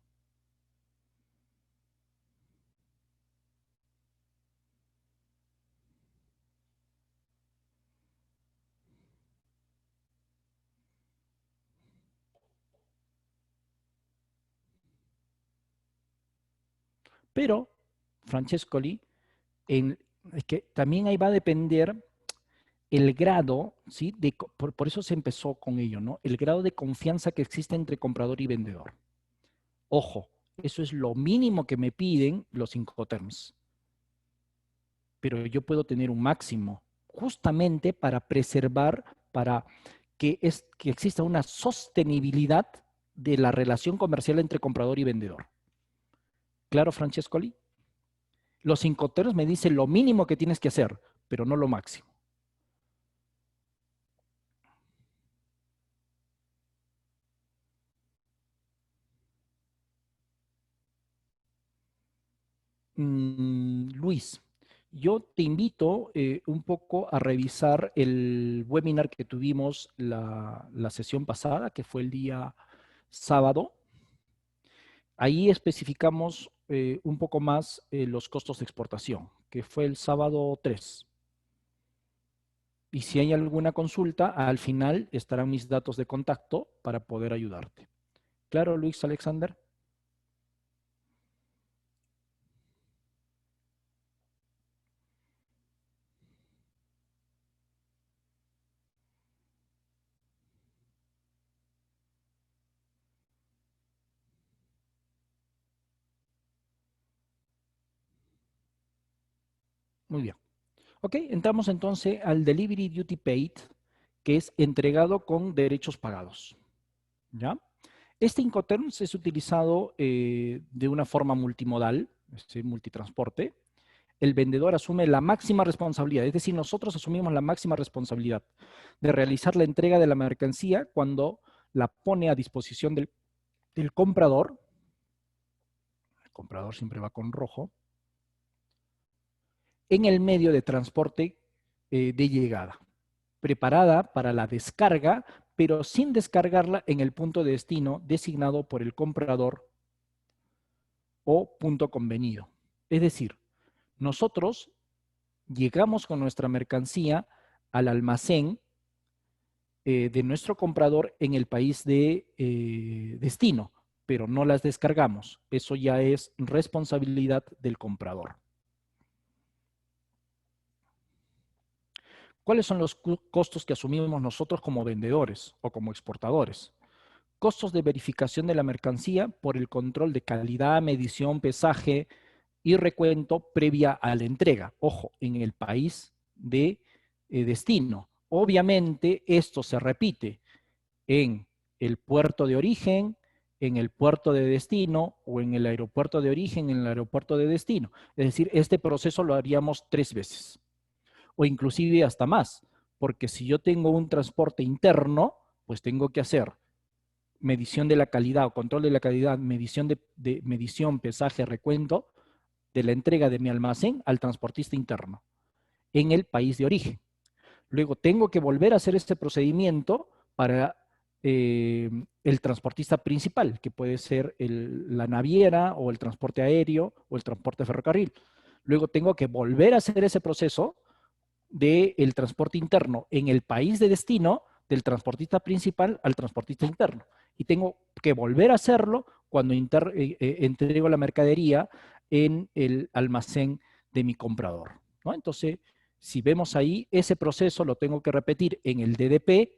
Speaker 1: Pero, Francescoli, es que también ahí va a depender el grado, ¿sí? Por eso se empezó con ello, ¿no? El grado de confianza que existe entre comprador y vendedor. Ojo, eso es lo mínimo que me piden los Incoterms. Pero yo puedo tener un máximo, justamente para preservar, para que exista una sostenibilidad de la relación comercial entre comprador y vendedor. ¿Claro, Francescoli? Los Incoterms me dicen lo mínimo que tienes que hacer, pero no lo máximo. Luis, yo te invito un poco a revisar el webinar que tuvimos la sesión pasada, que fue el día sábado. Ahí especificamos un poco más los costos de exportación, que fue el sábado 3. Y si hay alguna consulta, al final estarán mis datos de contacto para poder ayudarte. ¿Claro, Luis Alexander? Muy bien. Ok, entramos entonces al Delivery Duty Paid, que es entregado con derechos pagados. ¿Ya? Este Incoterms es utilizado de una forma multimodal, es decir, multitransporte. El vendedor asume la máxima responsabilidad, es decir, nosotros asumimos la máxima responsabilidad de realizar la entrega de la mercancía cuando la pone a disposición del comprador. El comprador siempre va con rojo, en el medio de transporte de llegada, preparada para la descarga, pero sin descargarla en el punto de destino designado por el comprador o punto convenido. Es decir, nosotros llegamos con nuestra mercancía al almacén de nuestro comprador en el país de destino, pero no las descargamos. Eso ya es responsabilidad del comprador. ¿Cuáles son los costos que asumimos nosotros como vendedores o como exportadores? Costos de verificación de la mercancía por el control de calidad, medición, pesaje y recuento previa a la entrega. Ojo, en el país de destino. Obviamente esto se repite en el puerto de origen, en el puerto de destino o en el aeropuerto de origen, en el aeropuerto de destino. Es decir, este proceso lo haríamos 3 veces o inclusive hasta más, porque si yo tengo un transporte interno, pues tengo que hacer medición de la calidad o control de la calidad, medición, pesaje, recuento de la entrega de mi almacén al transportista interno en el país de origen. Luego tengo que volver a hacer este procedimiento para el transportista principal, que puede ser la naviera o el transporte aéreo o el transporte ferrocarril. Luego tengo que volver a hacer ese proceso del transporte interno en el país de destino del transportista principal al transportista interno. Y tengo que volver a hacerlo cuando entrego la mercadería en el almacén de mi comprador, ¿no? Entonces, si vemos ahí, ese proceso lo tengo que repetir en el DDP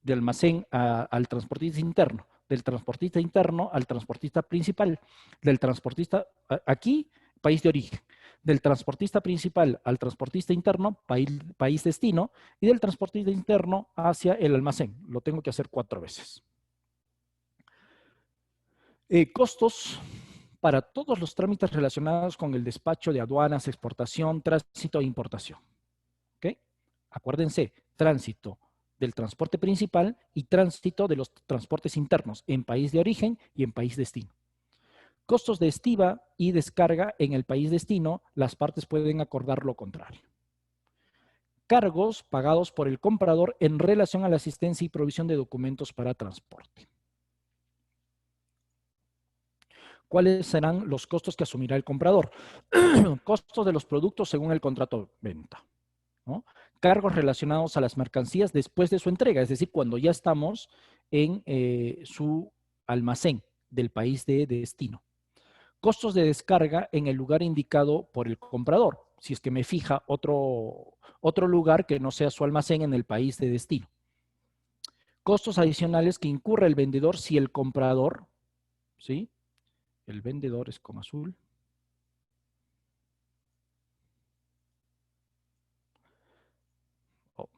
Speaker 1: de almacén al transportista interno, del transportista interno al transportista principal, del transportista aquí, país de origen, del transportista principal al transportista interno, país destino, y del transportista interno hacia el almacén. Lo tengo que hacer 4 veces. Costos para todos los trámites relacionados con el despacho de aduanas, exportación, tránsito e importación. ¿Ok? Acuérdense, tránsito del transporte principal y tránsito de los transportes internos en país de origen y en país destino. Costos de estiva y descarga en el país destino, las partes pueden acordar lo contrario. Cargos pagados por el comprador en relación a la asistencia y provisión de documentos para transporte. ¿Cuáles serán los costos que asumirá el comprador? Costos de los productos según el contrato de venta, ¿no? Cargos relacionados a las mercancías después de su entrega, es decir, cuando ya estamos en su almacén del país de destino. Costos de descarga en el lugar indicado por el comprador, si es que me fija otro lugar que no sea su almacén en el país de destino. Costos adicionales que incurra el vendedor si el comprador, ¿sí? El vendedor es con azul. Oh.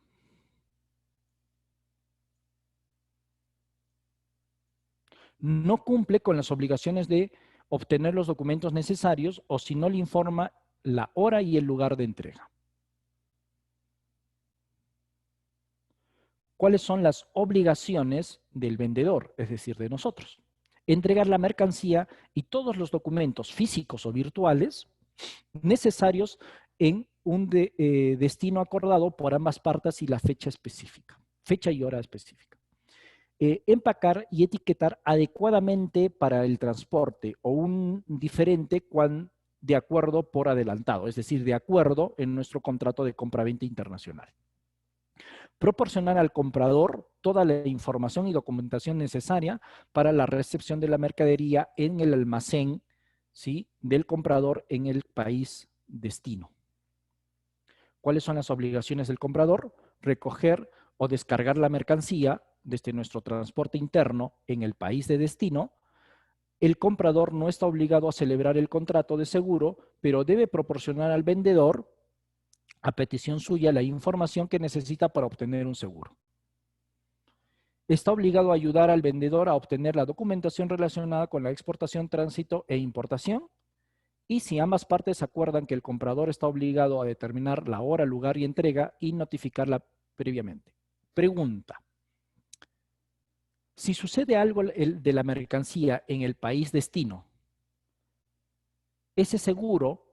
Speaker 1: No cumple con las obligaciones de obtener los documentos necesarios o si no le informa la hora y el lugar de entrega. ¿Cuáles son las obligaciones del vendedor, es decir, de nosotros? Entregar la mercancía y todos los documentos físicos o virtuales necesarios en un destino acordado por ambas partes y la fecha específica, fecha y hora específica. Empacar y etiquetar adecuadamente para el transporte o un diferente de acuerdo por adelantado, es decir, de acuerdo en nuestro contrato de compra-venta internacional. Proporcionar al comprador toda la información y documentación necesaria para la recepción de la mercadería en el almacén, ¿sí?, del comprador en el país destino. ¿Cuáles son las obligaciones del comprador? Recoger o descargar la mercancía desde nuestro transporte interno en el país de destino. El comprador no está obligado a celebrar el contrato de seguro, pero debe proporcionar al vendedor, a petición suya, la información que necesita para obtener un seguro. Está obligado a ayudar al vendedor a obtener la documentación relacionada con la exportación, tránsito e importación. Y si ambas partes acuerdan que el comprador está obligado a determinar la hora, lugar y entrega y notificarla previamente. Pregunta. Si sucede algo de la mercancía en el país destino, ¿ese seguro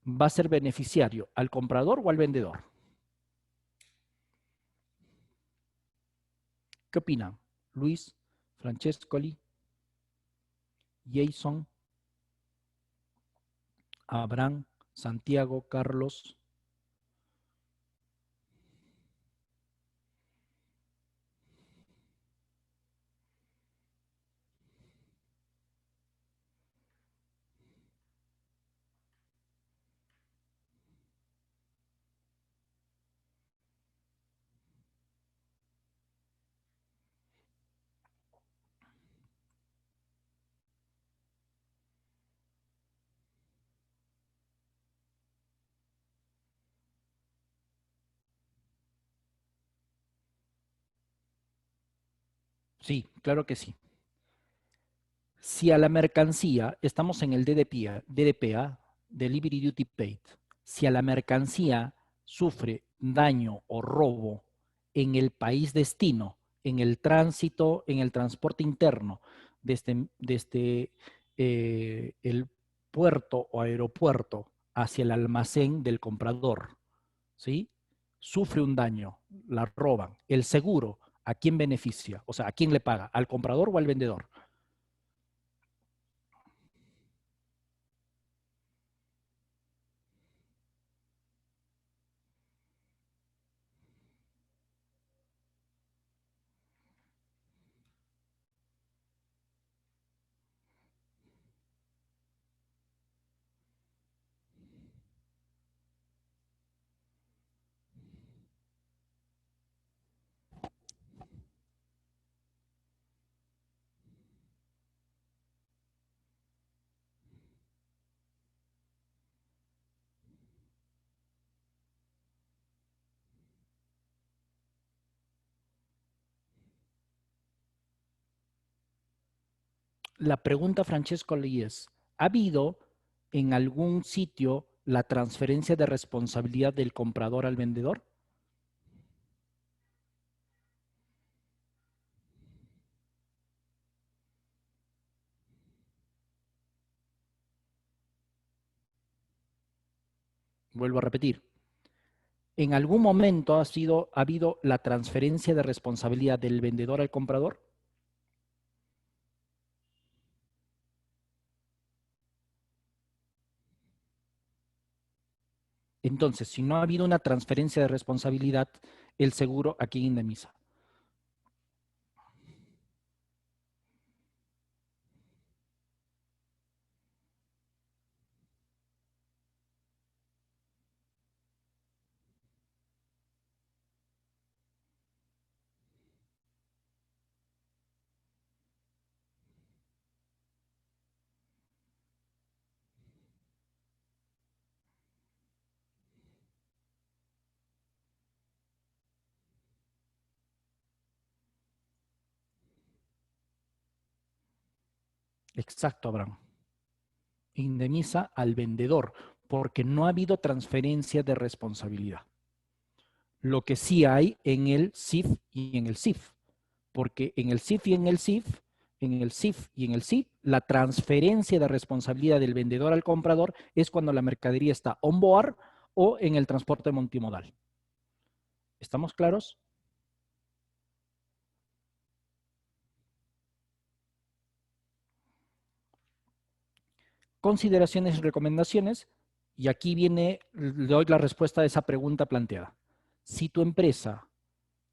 Speaker 1: va a ser beneficiario al comprador o al vendedor? ¿Qué opinan? Luis, Francescoli, Jason, Abraham, Santiago, Carlos. Sí, claro que sí. Si a la mercancía, estamos en el DDPA, Delivery Duty Paid, si a la mercancía sufre daño o robo en el país destino, en el tránsito, en el transporte interno, desde el puerto o aeropuerto hacia el almacén del comprador, ¿sí? Sufre un daño, la roban. El seguro, ¿a quién beneficia? O sea, ¿a quién le paga? ¿Al comprador o al vendedor? La pregunta, Francesco, Lee es, ¿ha habido en algún sitio la transferencia de responsabilidad del comprador al vendedor? Vuelvo a repetir. ¿En algún momento ha habido la transferencia de responsabilidad del vendedor al comprador? Entonces, si no ha habido una transferencia de responsabilidad, el seguro aquí indemniza. Exacto, Abraham. Indemniza al vendedor porque no ha habido transferencia de responsabilidad. Lo que sí hay en el CIF y en el CIF, porque en el CIF y en el CIF, en el CIF y en el CIF, la transferencia de responsabilidad del vendedor al comprador es cuando la mercadería está on board o en el transporte multimodal. ¿Estamos claros? Consideraciones y recomendaciones, y aquí viene, le doy la respuesta a esa pregunta planteada. Si tu empresa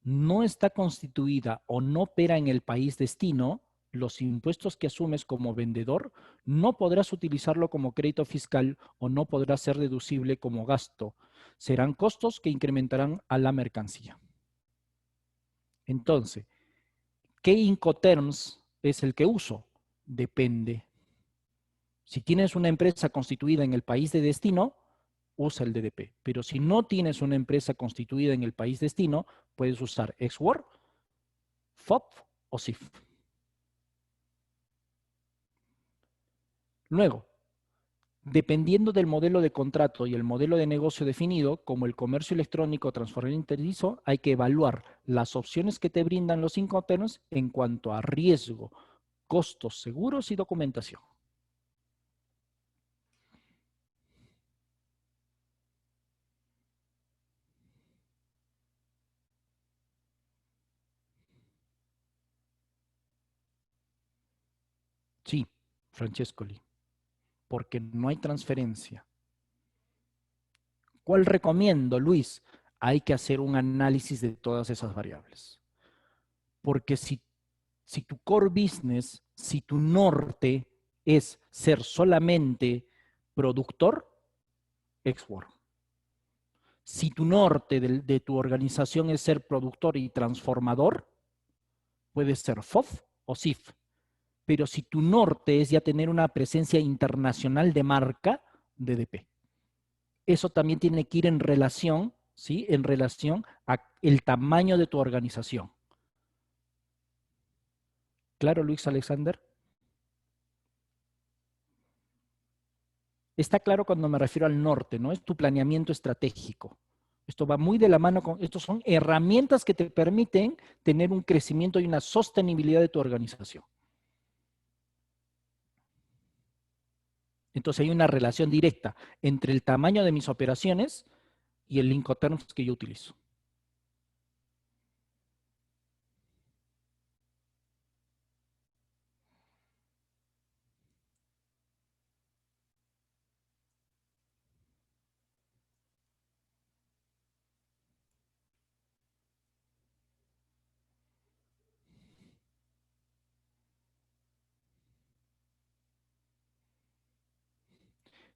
Speaker 1: no está constituida o no opera en el país destino, los impuestos que asumes como vendedor no podrás utilizarlo como crédito fiscal o no podrá ser deducible como gasto. Serán costos que incrementarán a la mercancía. Entonces, ¿qué Incoterms es el que uso? Depende. Si tienes una empresa constituida en el país de destino, usa el DDP. Pero si no tienes una empresa constituida en el país destino, puedes usar XWORD, FOB o SIF. Luego, dependiendo del modelo de contrato y el modelo de negocio definido, como el comercio electrónico o transformador interizo, hay que evaluar las opciones que te brindan los Incoterms en cuanto a riesgo, costos, seguros y documentación. Sí, Francescoli, porque no hay transferencia. ¿Cuál recomiendo, Luis? Hay que hacer un análisis de todas esas variables. Porque si tu core business, si tu norte es ser solamente productor, export. Si tu norte de tu organización es ser productor y transformador, puede ser FOF o SIF. Pero si tu norte es ya tener una presencia internacional de marca, DDP. Eso también tiene que ir en relación, ¿sí? En relación a el tamaño de tu organización. Claro, Luis Alexander. Está claro cuando me refiero al norte, ¿no? Es tu planeamiento estratégico. Esto va muy de la mano con, estos son herramientas que te permiten tener un crecimiento y una sostenibilidad de tu organización. Entonces hay una relación directa entre el tamaño de mis operaciones y el Incoterms que yo utilizo.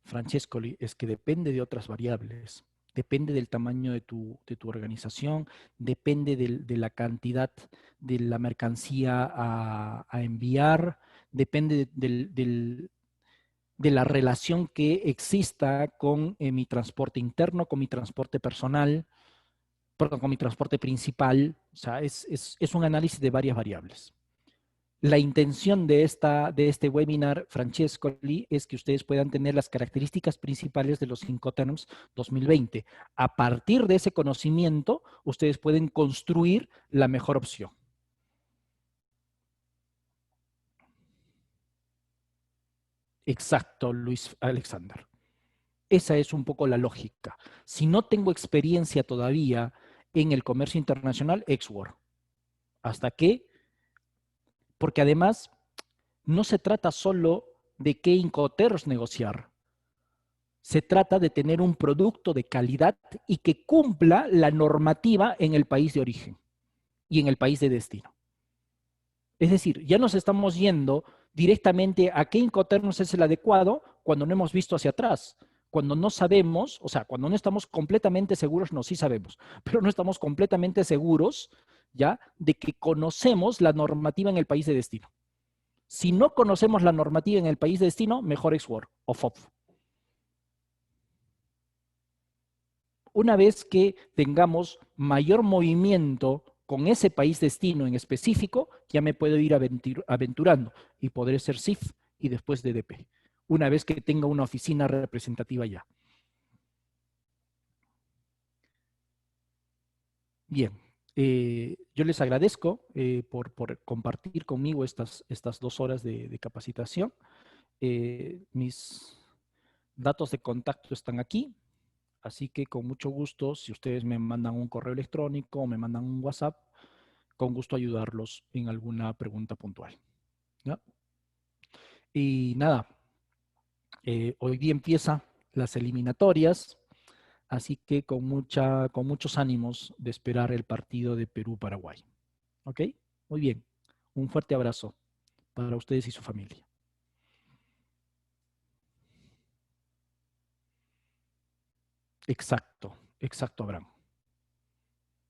Speaker 1: Francescoli, es que depende de otras variables. Depende del tamaño de tu organización, depende de la cantidad de la mercancía a enviar, depende de la relación que exista con mi transporte interno, con mi transporte personal, perdón, con mi transporte principal. O sea, es un análisis de varias variables. La intención de este webinar, Francescoli, es que ustedes puedan tener las características principales de los Incoterms 2020. A partir de ese conocimiento, ustedes pueden construir la mejor opción. Exacto, Luis Alexander. Esa es un poco la lógica. Si no tengo experiencia todavía en el comercio internacional, Export. ¿Hasta qué? Porque además no se trata solo de qué Incoterms negociar. Se trata de tener un producto de calidad y que cumpla la normativa en el país de origen y en el país de destino. Es decir, ya nos estamos yendo directamente a qué Incoterms es el adecuado cuando no hemos visto hacia atrás, cuando no sabemos, o sea, cuando no estamos completamente seguros, no, sí sabemos, pero no estamos completamente seguros ya de que conocemos la normativa en el país de destino. Si no conocemos la normativa en el país de destino, mejor Export o FOB. Una vez que tengamos mayor movimiento con ese país destino en específico, ya me puedo ir aventurando y podré ser CIF y después DDP, una vez que tenga una oficina representativa ya. Bien, yo les agradezco por compartir conmigo estas 2 horas de capacitación. Mis datos de contacto están aquí. Así que con mucho gusto, si ustedes me mandan un correo electrónico o me mandan un WhatsApp, con gusto ayudarlos en alguna pregunta puntual. ¿Ya? Y nada, hoy día empiezan las eliminatorias, así que con muchos ánimos de esperar el partido de Perú-Paraguay. ¿Ok? Muy bien. Un fuerte abrazo para ustedes y su familia. Exacto, exacto, Abraham.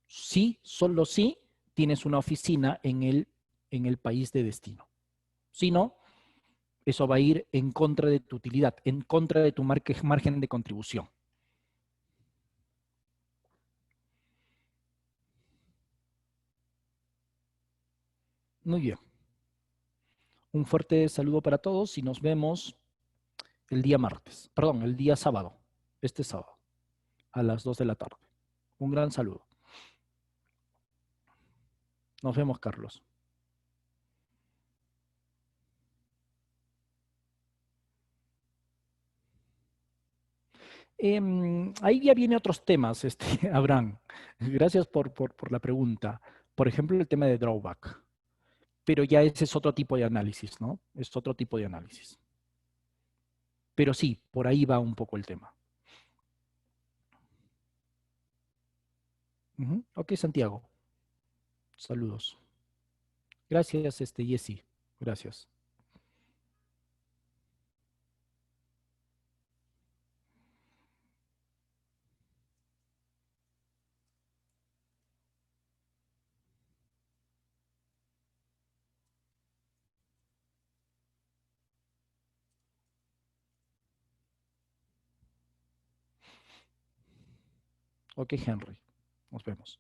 Speaker 1: Sí, solo si tienes una oficina en el país de destino. Si no, eso va a ir en contra de tu utilidad, en contra de tu margen de contribución. Muy bien. Un fuerte saludo para todos y nos vemos el día martes, perdón, el día sábado, este sábado, a las 2 de la tarde. Un gran saludo. Nos vemos, Carlos. Ahí ya viene otros temas, Abraham. Gracias por la pregunta. Por ejemplo, el tema de drawback. Pero ya ese es otro tipo de análisis, ¿no? Es otro tipo de análisis. Pero sí, por ahí va un poco el tema. Ok, Santiago. Saludos. Gracias, Jessy. Gracias. Ok, Henry. Nos vemos.